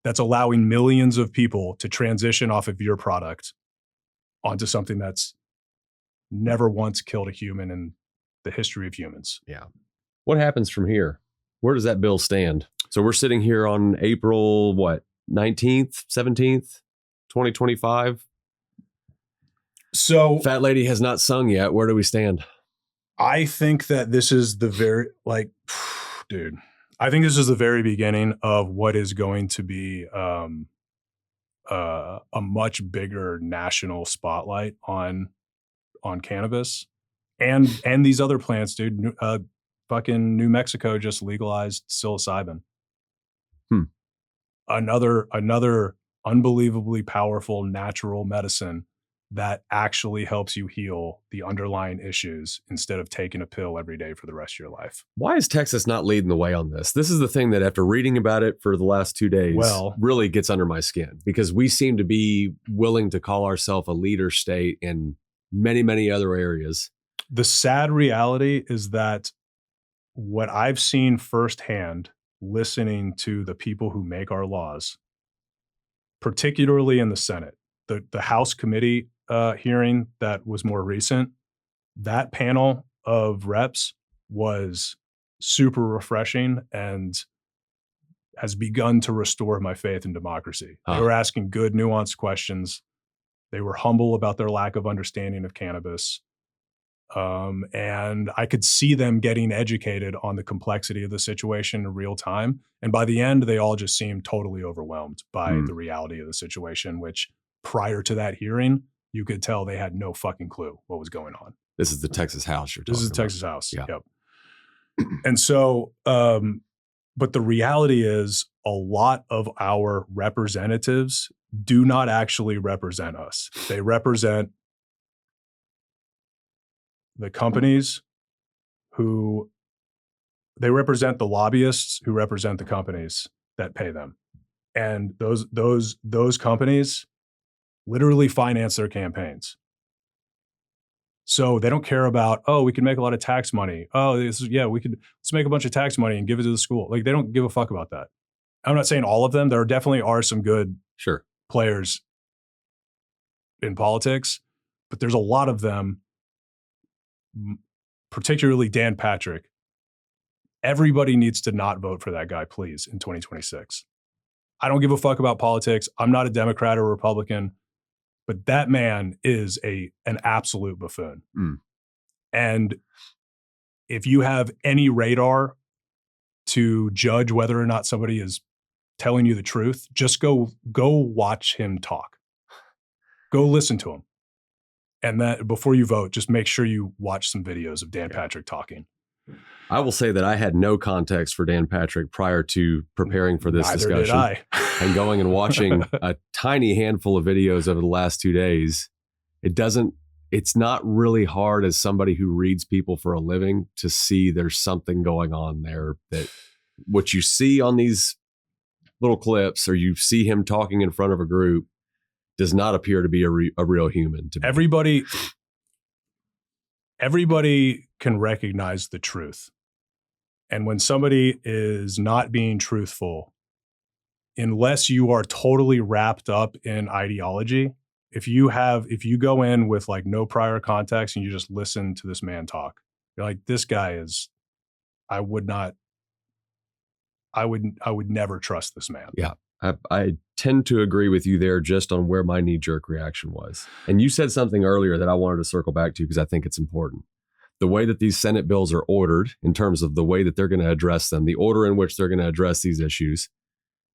that's allowing millions of people to transition off of your product onto something that's never once killed a human in the history of humans? Yeah. What happens from here? Where does that bill stand? So we're sitting here on April, 19th, 17th, 2025? So Fat Lady has not sung yet. Where do we stand? I think that this is the very, dude, I think this is the very beginning of what is going to be a much bigger national spotlight on cannabis and these other plants, dude. Fucking New Mexico just legalized psilocybin. Another unbelievably powerful natural medicine that actually helps you heal the underlying issues instead of taking a pill every day for the rest of your life. Why is Texas not leading the way on this? This is the thing that, after reading about it for the last 2 days, really gets under my skin, because we seem to be willing to call ourselves a leader state in many, many other areas. The sad reality is that what I've seen firsthand, listening to the people who make our laws, particularly in the Senate, the House committee hearing that was more recent, that panel of reps was super refreshing and has begun to restore my faith in democracy. They were asking good, nuanced questions. They were humble about their lack of understanding of cannabis. And I could see them getting educated on the complexity of the situation in real time. And by the end, they all just seemed totally overwhelmed by the reality of the situation, which prior to that hearing, you could tell they had no fucking clue what was going on. This is the Texas House you're talking about. This is the Texas House. Yeah. Yep. And so, but the reality is a lot of our representatives do not actually represent us. They represent the companies they represent the lobbyists who represent the companies that pay them. And those companies literally finance their campaigns. So they don't care about, we can make a lot of tax money. Let's make a bunch of tax money and give it to the school. Like, they don't give a fuck about that. I'm not saying all of them. There definitely are some good players in politics, but there's a lot of them, particularly Dan Patrick. Everybody needs to not vote for that guy, please, in 2026. I don't give a fuck about politics. I'm not a Democrat or Republican, but that man is an absolute buffoon. And if you have any radar to judge whether or not somebody is telling you the truth, just go watch him talk. Go listen to him. And that before you vote, just make sure you watch some videos of Dan Patrick talking. I will say that I had no context for Dan Patrick prior to preparing for this discussion. Neither did I. And going and watching a tiny handful of videos over the last 2 days, it's not really hard as somebody who reads people for a living to see there's something going on there, that what you see on these little clips, or you see him talking in front of a group, does not appear to be a real human to me. Everybody can recognize the truth. And when somebody is not being truthful, unless you are totally wrapped up in ideology, if you go in with like no prior context and you just listen to this man talk, you're like, this guy is, I would never trust this man. Yeah. I tend to agree with you there just on where my knee-jerk reaction was. And you said something earlier that I wanted to circle back to because I think it's important. The way that these Senate bills are ordered in terms of the way that they're going to address them, the order in which they're going to address these issues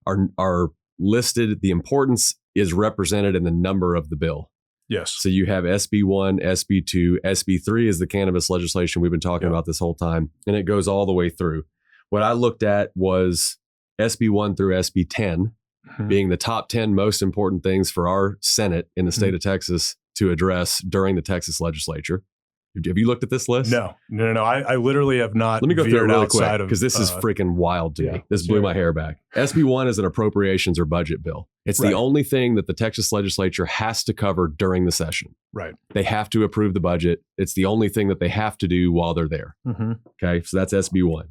are listed. The importance is represented in the number of the bill. Yes. So you have SB1, SB2, SB3 is the cannabis legislation we've been talking about this whole time, and it goes all the way through. What I looked at was SB1 through SB10 being the top 10 most important things for our Senate in the state of Texas to address during the Texas legislature. Have you looked at this list? No. I literally have not. Let me go through it really quick because this is freaking wild to me. This blew my hair back. SB1 is an appropriations or budget bill. It's the only thing that the Texas legislature has to cover during the session. Right. They have to approve the budget. It's the only thing that they have to do while they're there. Okay, so that's SB1.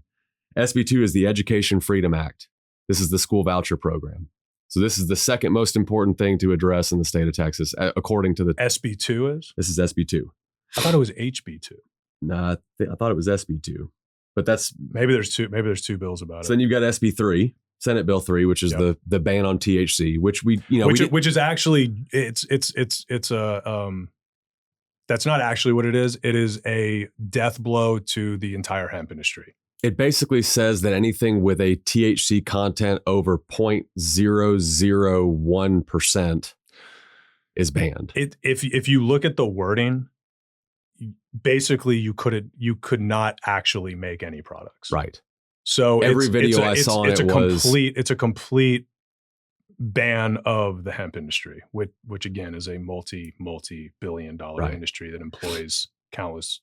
SB2 is the Education Freedom Act. This is the school voucher program. So this is the second most important thing to address in the state of Texas, according to the SB2 is? This is SB2. I thought it was HB2. Nah, I thought it was SB2. But that's maybe there's two bills about it. So then you've got SB3, Senate Bill 3, which is the ban on THC, which which is actually it's that's not actually what it is. It is a death blow to the entire hemp industry. It basically says that anything with a THC content over 0.001% is banned. If you look at the wording, basically you could not actually make any products. Right. So every video I saw it's a complete ban of the hemp industry, which again is a multi-billion-dollar industry that employs countless,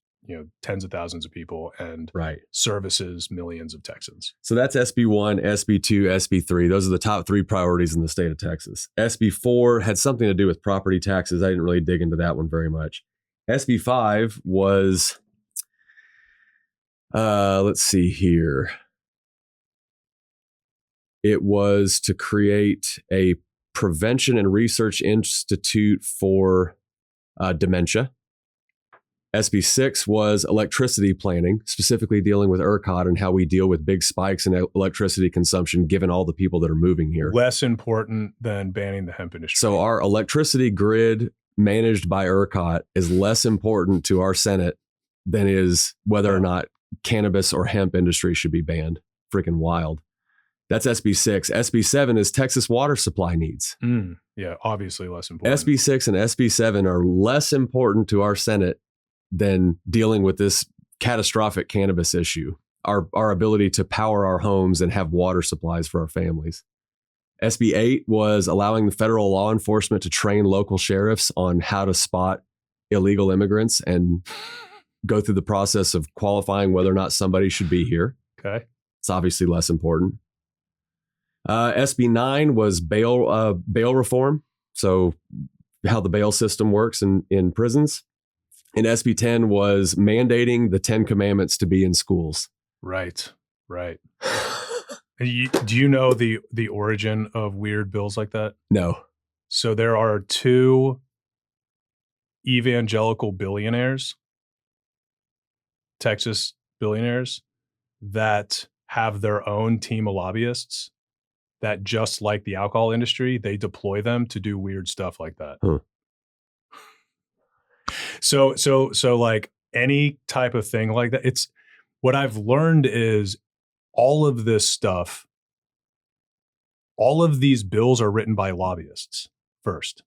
tens of thousands of people and services millions of Texans. So that's SB1, SB2, SB3. Those are the top three priorities in the state of Texas. SB4 had something to do with property taxes. I didn't really dig into that one very much. SB5 was, let's see here. It was to create a prevention and research institute for dementia. SB6 was electricity planning, specifically dealing with ERCOT and how we deal with big spikes in electricity consumption given all the people that are moving here. Less important than banning the hemp industry. So our electricity grid managed by ERCOT is less important to our Senate than is whether or not cannabis or hemp industry should be banned. Freaking wild. That's SB6. SB7 is Texas water supply needs. Yeah, obviously less important. SB6 and SB7 are less important to our Senate than dealing with this catastrophic cannabis issue, our ability to power our homes and have water supplies for our families. SB8 was allowing the federal law enforcement to train local sheriffs on how to spot illegal immigrants and go through the process of qualifying whether or not somebody should be here. Okay. It's obviously less important. SB9 was bail reform. So how the bail system works in prisons. And SB10 was mandating the 10 Commandments to be in schools. Right. Do you know the origin of weird bills like that? No. So there are two evangelical billionaires, Texas billionaires, that have their own team of lobbyists that, just like the alcohol industry, they deploy them to do weird stuff like that. Huh. So like any type of thing like that, it's what I've learned is all of this stuff, all of these bills are written by lobbyists first.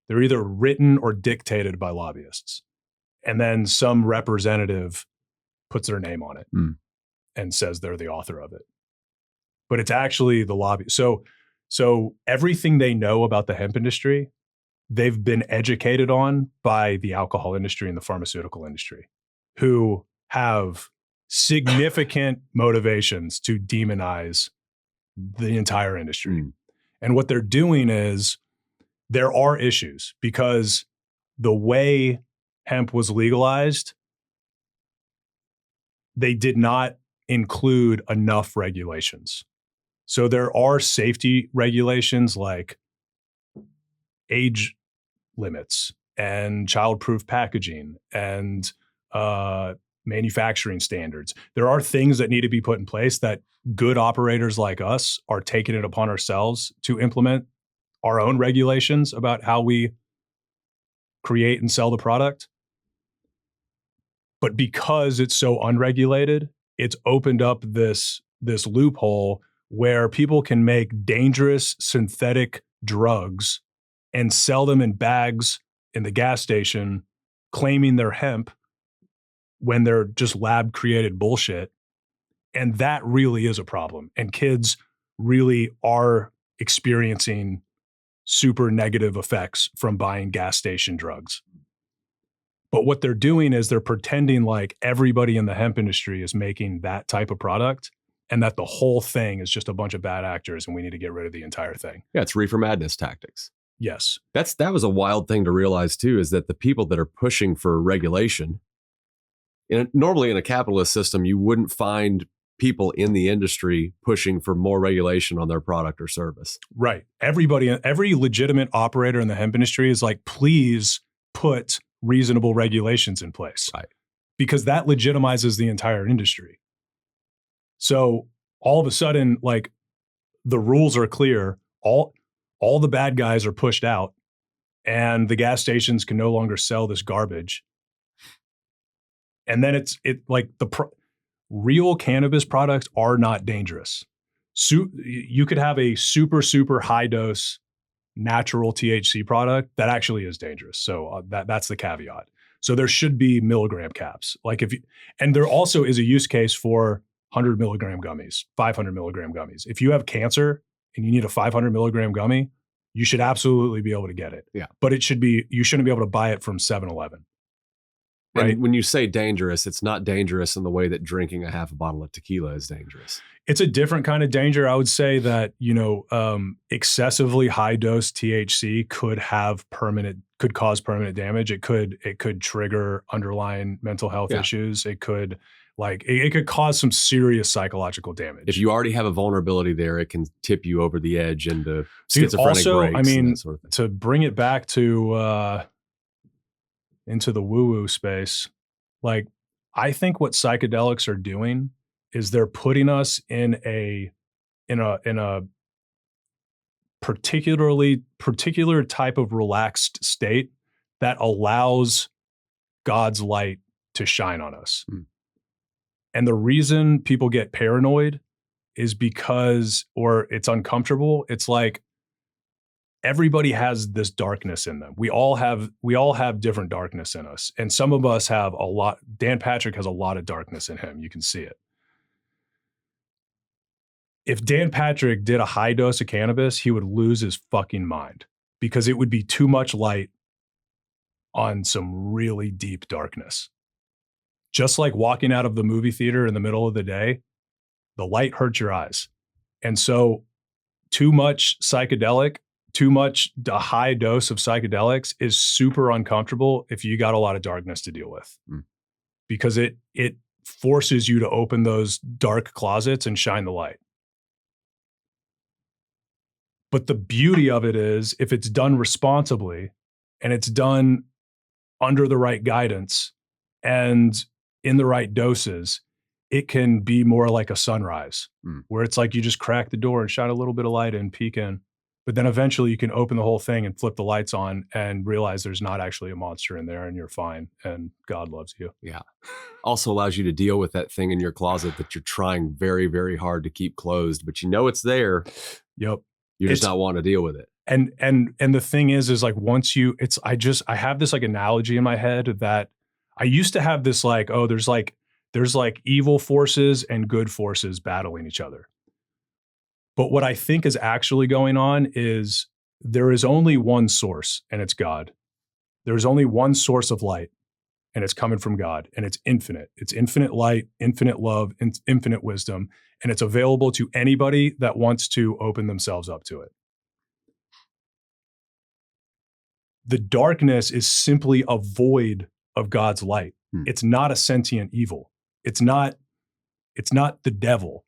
They're either written or dictated by lobbyists. And then some representative puts their name on it and says they're the author of it. But it's actually the lobby. So everything they know about the hemp industry, they've been educated on by the alcohol industry and the pharmaceutical industry, who have significant motivations to demonize the entire industry. And what they're doing is there are issues because the way hemp was legalized, they did not include enough regulations. So there are safety regulations like age limits and childproof packaging and manufacturing standards. There are things that need to be put in place that good operators like us are taking it upon ourselves to implement our own regulations about how we create and sell the product. But because it's so unregulated, it's opened up this loophole where people can make dangerous synthetic drugs and sell them in bags in the gas station, claiming they're hemp when they're just lab created bullshit. And that really is a problem. And kids really are experiencing super negative effects from buying gas station drugs. But what they're doing is they're pretending like everybody in the hemp industry is making that type of product and that the whole thing is just a bunch of bad actors and we need to get rid of the entire thing. Yeah, it's reefer madness tactics. Yes. That was a wild thing to realize too, is that the people that are pushing for regulation, normally in a capitalist system, you wouldn't find people in the industry pushing for more regulation on their product or service. Right. Every legitimate operator in the hemp industry is like, please put reasonable regulations in place. Right. Because that legitimizes the entire industry. So all of a sudden, like, the rules are clear. All the bad guys are pushed out and the gas stations can no longer sell this garbage. And then real cannabis products are not dangerous. You could have a super, super high dose natural THC product that actually is dangerous. So that's the caveat. So there should be milligram caps. And there also is a use case for 100 milligram gummies, 500 milligram gummies. If you have cancer and you need a 500 milligram gummy, you should absolutely be able to get it. Yeah. But you shouldn't be able to buy it from 7-Eleven. Right. And when you say dangerous, it's not dangerous in the way that drinking a half a bottle of tequila is dangerous. It's a different kind of danger. I would say that, excessively high dose THC could cause permanent damage. It could trigger underlying mental health issues. It could cause some serious psychologial damage. If you already have a vulnerability there, it can tip you over the edge into schizophrenic breaks. I mean, and that sort of thing. To bring it back to into the woo-woo space, like, I think what psychedelics are doing is they're putting us in a particular type of relaxed state that allows God's light to shine on us. And the reason people get paranoid is because, or it's uncomfortable, it's like everybody has this darkness in them. We all have different darkness in us. And some of us have a lot. Dan Patrick has a lot of darkness in him. You can see it. If Dan Patrick did a high dose of cannabis, he would lose his fucking mind because it would be too much light on some really deep darkness. Just like walking out of the movie theater in the middle of the day, the light hurts your eyes. And so too much a high dose of psychedelics is super uncomfortable if you got a lot of darkness to deal with. Because it forces you to open those dark closets and shine the light. But the beauty of it is, if it's done responsibly and it's done under the right guidance and in the right doses, it can be more like a sunrise, where it's like you just crack the door and shine a little bit of light in, peek in. But then eventually you can open the whole thing and flip the lights on and realize there's not actually a monster in there and you're fine and God loves you. Yeah. Also allows you to deal with that thing in your closet that you're trying very, very hard to keep closed, but you know it's there. Yep. You just not want to deal with it. And the thing is like, once I have this like analogy in my head that I used to have this like, oh, there's like evil forces and good forces battling each other. But what I think is actually going on is there is only one source, and it's God. There's only one source of light, and it's coming from God, and it's infinite. It's infinite light, infinite love, infinite wisdom, and it's available to anybody that wants to open themselves up to it. The darkness is simply a void of God's light. It's not a sentient evil. It's not the devil.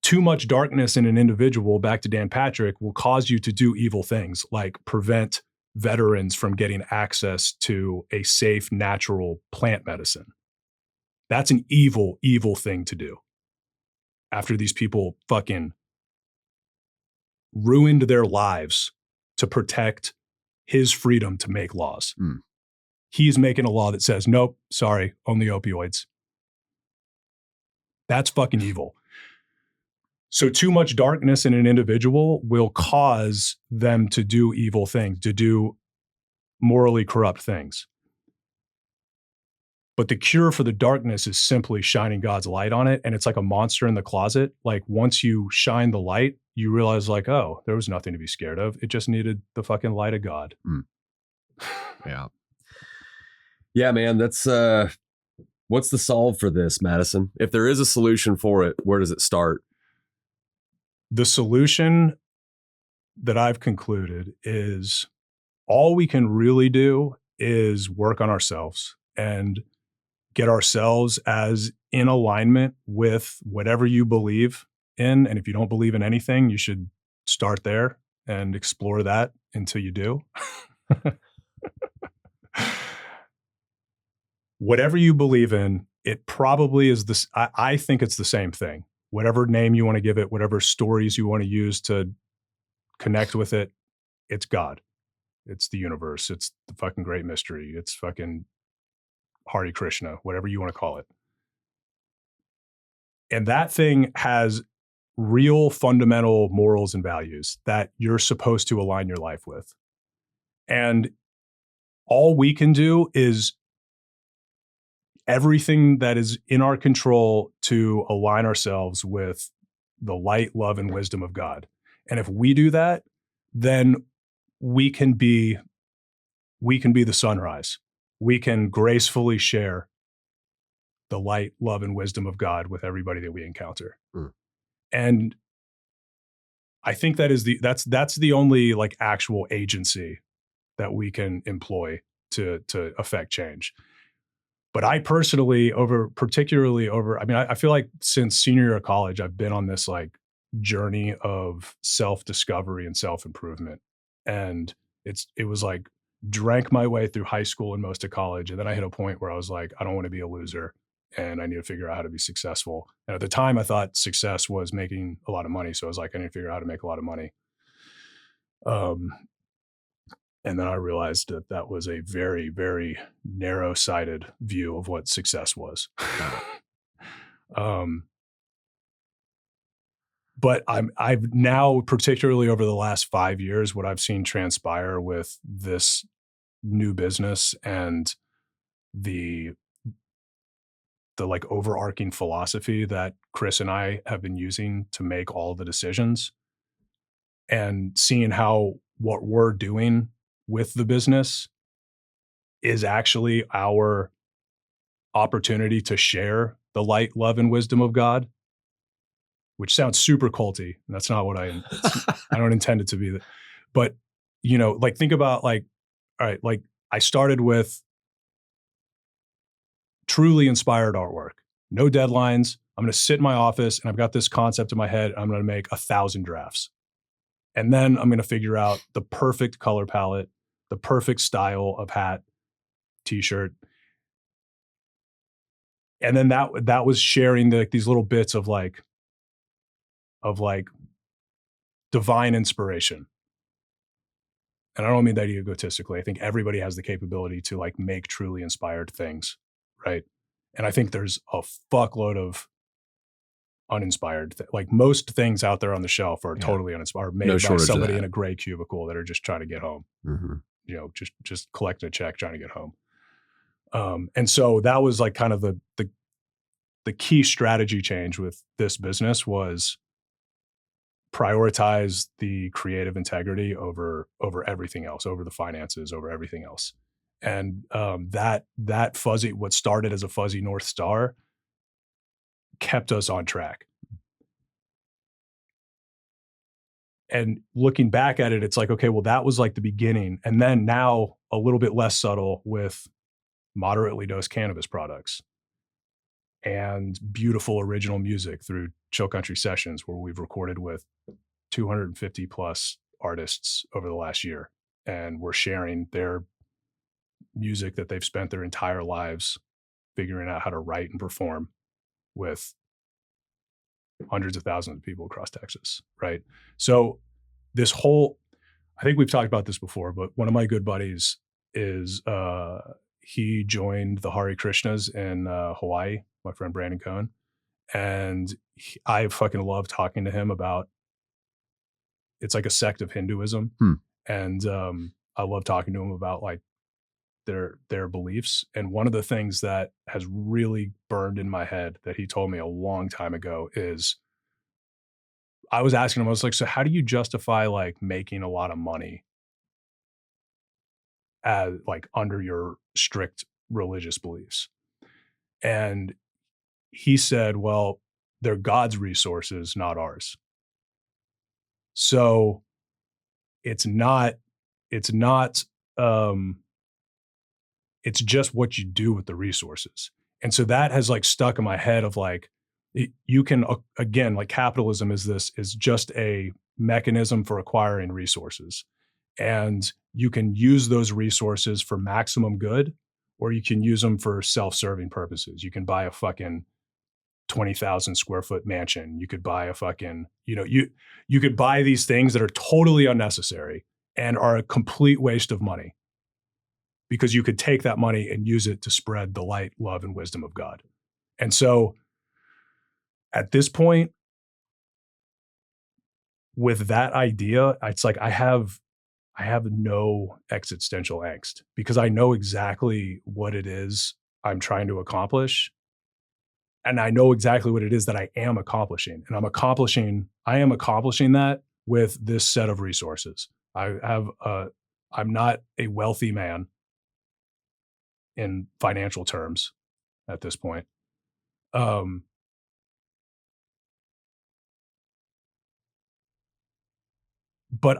Too much darkness in an individual, back to Dan Patrick, will cause you to do evil things like prevent veterans from getting access to a safe, natural plant medicine. That's an evil, evil thing to do. After these people fucking ruined their lives to protect his freedom to make laws. He's making a law that says, nope, sorry, only opioids. That's fucking evil. So too much darkness in an individual will cause them to do evil things, to do morally corrupt things. But the cure for the darkness is simply shining God's light on it. And it's like a monster in the closet. Like once you shine the light, you realize like, oh, there was nothing to be scared of. It just needed the fucking light of God. Yeah. Yeah, man, that's what's the solve for this, Madison? If there is a solution for it, where does it start? The solution that I've concluded is all we can really do is work on ourselves and get ourselves as in alignment with whatever you believe in. And if you don't believe in anything, you should start there and explore that until you do. Whatever you believe in, it probably is this. I think it's the same thing. Whatever name you want to give it, whatever stories you want to use to connect with it, it's God. It's the universe. It's the fucking great mystery. It's fucking Hare Krishna, whatever you want to call it. And that thing has real fundamental morals and values that you're supposed to align your life with. And all we can do is everything that is in our control to align ourselves with the light, love, and wisdom of God. And if we do that, then we can be the sunrise. We can gracefully share the light, love, and wisdom of God with everybody that we encounter. And I think that's the only like actual agency that we can employ to affect change. But I personally, I feel like since senior year of college, I've been on this like journey of self-discovery and self-improvement. And it was like drank my way through high school and most of college. And then I hit a point where I was like, I don't want to be a loser and I need to figure out how to be successful. And at the time I thought success was making a lot of money. So I was like, I need to figure out how to make a lot of money. And then I realized that was a very, very narrow-sighted view of what success was. But I've now, particularly over the last 5 years, what I've seen transpire with this new business and the like overarching philosophy that Chris and I have been using to make all the decisions, and seeing how what we're doing with the business is actually our opportunity to share the light, love, and wisdom of God, which sounds super culty. And that's not what I don't intend it to be. But, you know, like think about like, all right, like I started with truly inspired artwork, no deadlines. I'm going to sit in my office and I've got this concept in my head. I'm going to make 1,000 drafts. And then I'm going to figure out the perfect color palette, the perfect style of hat, t-shirt. And then that was sharing these little bits of divine inspiration. And I don't mean that egotistically. I think everybody has the capability to like make truly inspired things, right? And I think there's a fuckload of uninspired, like most things out there on the shelf are totally uninspired, made by somebody in a gray cubicle that are just trying to get home. You know, just collecting a check, trying to get home. And so that was like kind of the key strategy change with this business was prioritize the creative integrity over everything else, over the finances, over everything else. And that fuzzy, what started as a fuzzy North Star, kept us on track. And looking back at it, it's like, okay, well, that was like the beginning. And then now a little bit less subtle with moderately dosed cannabis products and beautiful original music through Chill Country Sessions, where we've recorded with 250 plus artists over the last year. and were sharing their music that they've spent their entire lives figuring out how to write and perform with hundreds of thousands of people across Texas, right? So this whole, I think we've talked about this before, but one of my good buddies is he joined the Hare Krishnas in Hawaii, my friend Brandon Cohn. And I fucking love talking to him about, it's like a sect of Hinduism. And I love talking to him about like their beliefs. And one of the things that has really burned in my head that he told me a long time ago is, I was asking him, I was like, so how do you justify like making a lot of money as like under your strict religious beliefs? And he said, well, they're God's resources, not ours. So it's just what you do with the resources. And so that has like stuck in my head of like, you can, again, like capitalism is just a mechanism for acquiring resources. And you can use those resources for maximum good, or you can use them for self-serving purposes. You can buy a fucking 20,000 square foot mansion. You could buy a fucking, you could buy these things that are totally unnecessary and are a complete waste of money, because you could take that money and use it to spread the light, love, and wisdom of God. And so at this point, with that idea, it's like I have no existential angst, because I know exactly what it is I'm trying to accomplish. And I know exactly what it is that I am accomplishing. And I am accomplishing that with this set of resources. I'm not a wealthy man in financial terms at this point. But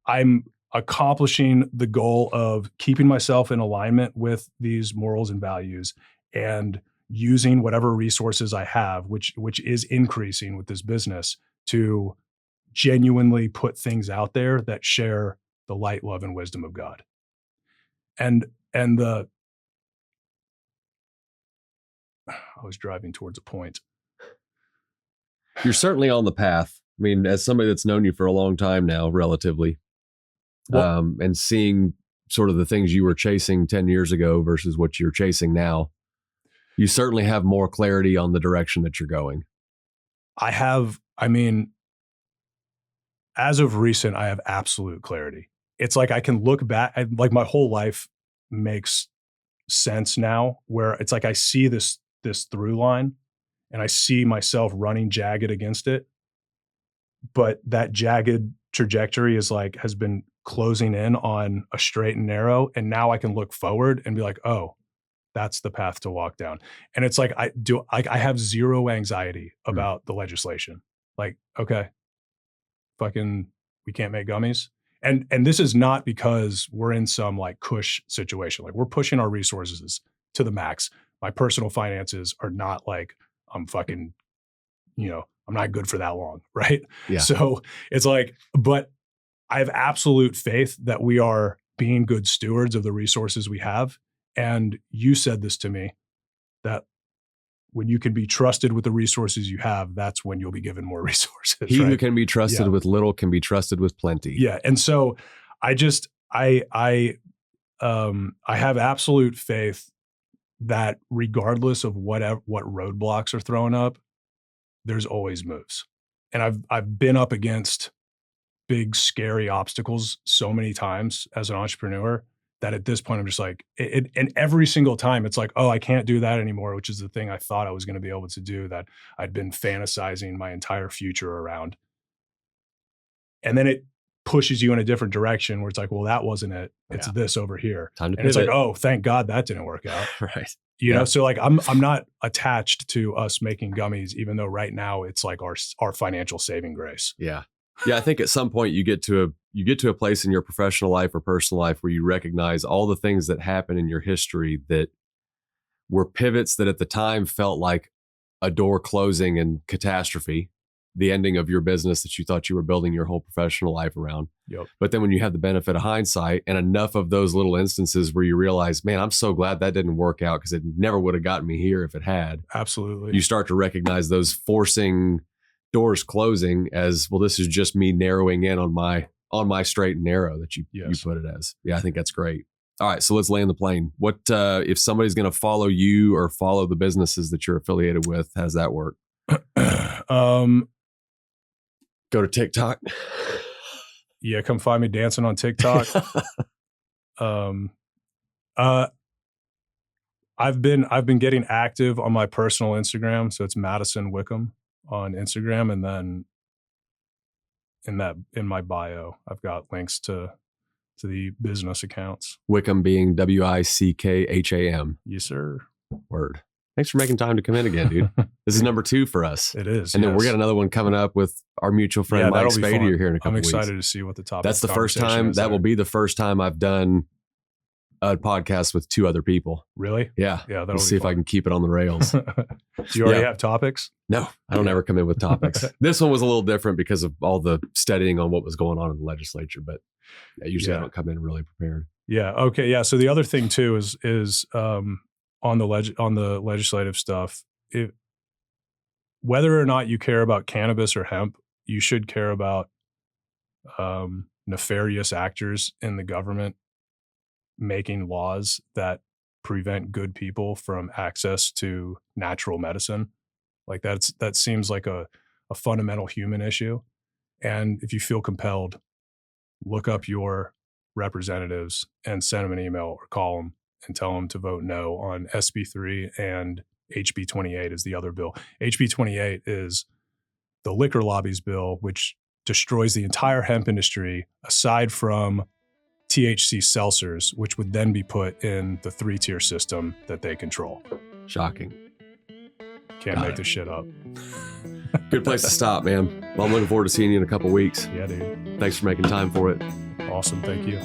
I'm accomplishing the goal of keeping myself in alignment with these morals and values, and using whatever resources I have, which is increasing with this business, to genuinely put things out there that share the light, love, and wisdom of God. And I was driving towards a point. You're certainly on the path. I mean, as somebody that's known you for a long time now, relatively, and seeing sort of the things you were chasing 10 years ago versus what you're chasing now, you certainly have more clarity on the direction that you're going. As of recent, I have absolute clarity. It's like I can look back, like my whole life makes sense now, where it's like I see this through line and I see myself running jagged against it. But that jagged trajectory has been closing in on a straight and narrow. And now I can look forward and be like, oh, that's the path to walk down. And it's like, I have zero anxiety about the legislation. Like, okay, fucking, we can't make gummies. And this is not because we're in some like cush situation. Like, we're pushing our resources to the max. My personal finances are not like, I'm fucking, I'm not good for that long. Right. Yeah. So it's like, but I have absolute faith that we are being good stewards of the resources we have. And you said this to me, that when you can be trusted with the resources you have, that's when you'll be given more resources. He right? who can be trusted with little can be trusted with plenty. Yeah. And so I have absolute faith that regardless of what roadblocks are thrown up, there's always moves. And I've been up against big, scary obstacles so many times as an entrepreneur that at this point I'm just like, and every single time it's like, oh, I can't do that anymore, which is the thing I thought I was going to be able to do, that I'd been fantasizing my entire future around. And then it pushes you in a different direction where it's like, well, that wasn't it. It's this over here. Time to and it's like, oh, thank God that didn't work out. Right. You know, so like I'm not attached to us making gummies, even though right now it's like our financial saving grace. Yeah. Yeah. I think at some point you get to a place in your professional life or personal life where you recognize all the things that happen in your history that were pivots that at the time felt like a door closing and catastrophe. the ending of your business that you thought you were building your whole professional life around. Yep. But then when you have the benefit of hindsight and enough of those little instances where you realize, man, I'm so glad that didn't work out because it never would have gotten me here if it had. Absolutely. You start to recognize those forcing doors closing as, well, this is just me narrowing in on my straight and narrow that you put it as. Yeah, I think that's great. All right, so let's land the plane. What if somebody's going to follow you or follow the businesses that you're affiliated with? How does that work? Go to TikTok. Yeah, come find me dancing on TikTok. I've been getting active on my personal Instagram, so it's Madison Wickham on Instagram, and then in my bio, I've got links to the business accounts. Wickham being Wickham. Yes, sir. Word. Thanks for making time to come in again, dude. This is number 2 for us. It is. And then we got another one coming up with our mutual friend Mike Spadier here in a couple weeks. I'm excited to see what the topic. That's the first time. That will be the first time I've done a podcast with 2 other people. Really? Yeah. Yeah. We'll see if I can keep it on the rails. Do you already have topics? No, I don't ever come in with topics. This one was a little different because of all the studying on what was going on in the legislature, but usually I don't come in really prepared. Yeah. Okay. Yeah. So the other thing too is on the legislative stuff, whether or not you care about cannabis or hemp, you should care about nefarious actors in the government making laws that prevent good people from access to natural medicine. Like that seems like a fundamental human issue. And if you feel compelled, look up your representatives and send them an email or call them and tell them to vote no on SB3 and HB 28 is the other bill. HB 28 is the liquor lobby's bill, which destroys the entire hemp industry aside from THC seltzers, which would then be put in the 3-tier system that they control. Shocking. Can't make this shit up. Good place to stop, man. Well, I'm looking forward to seeing you in a couple weeks. Yeah, dude. Thanks for making time for it. Awesome. Thank you.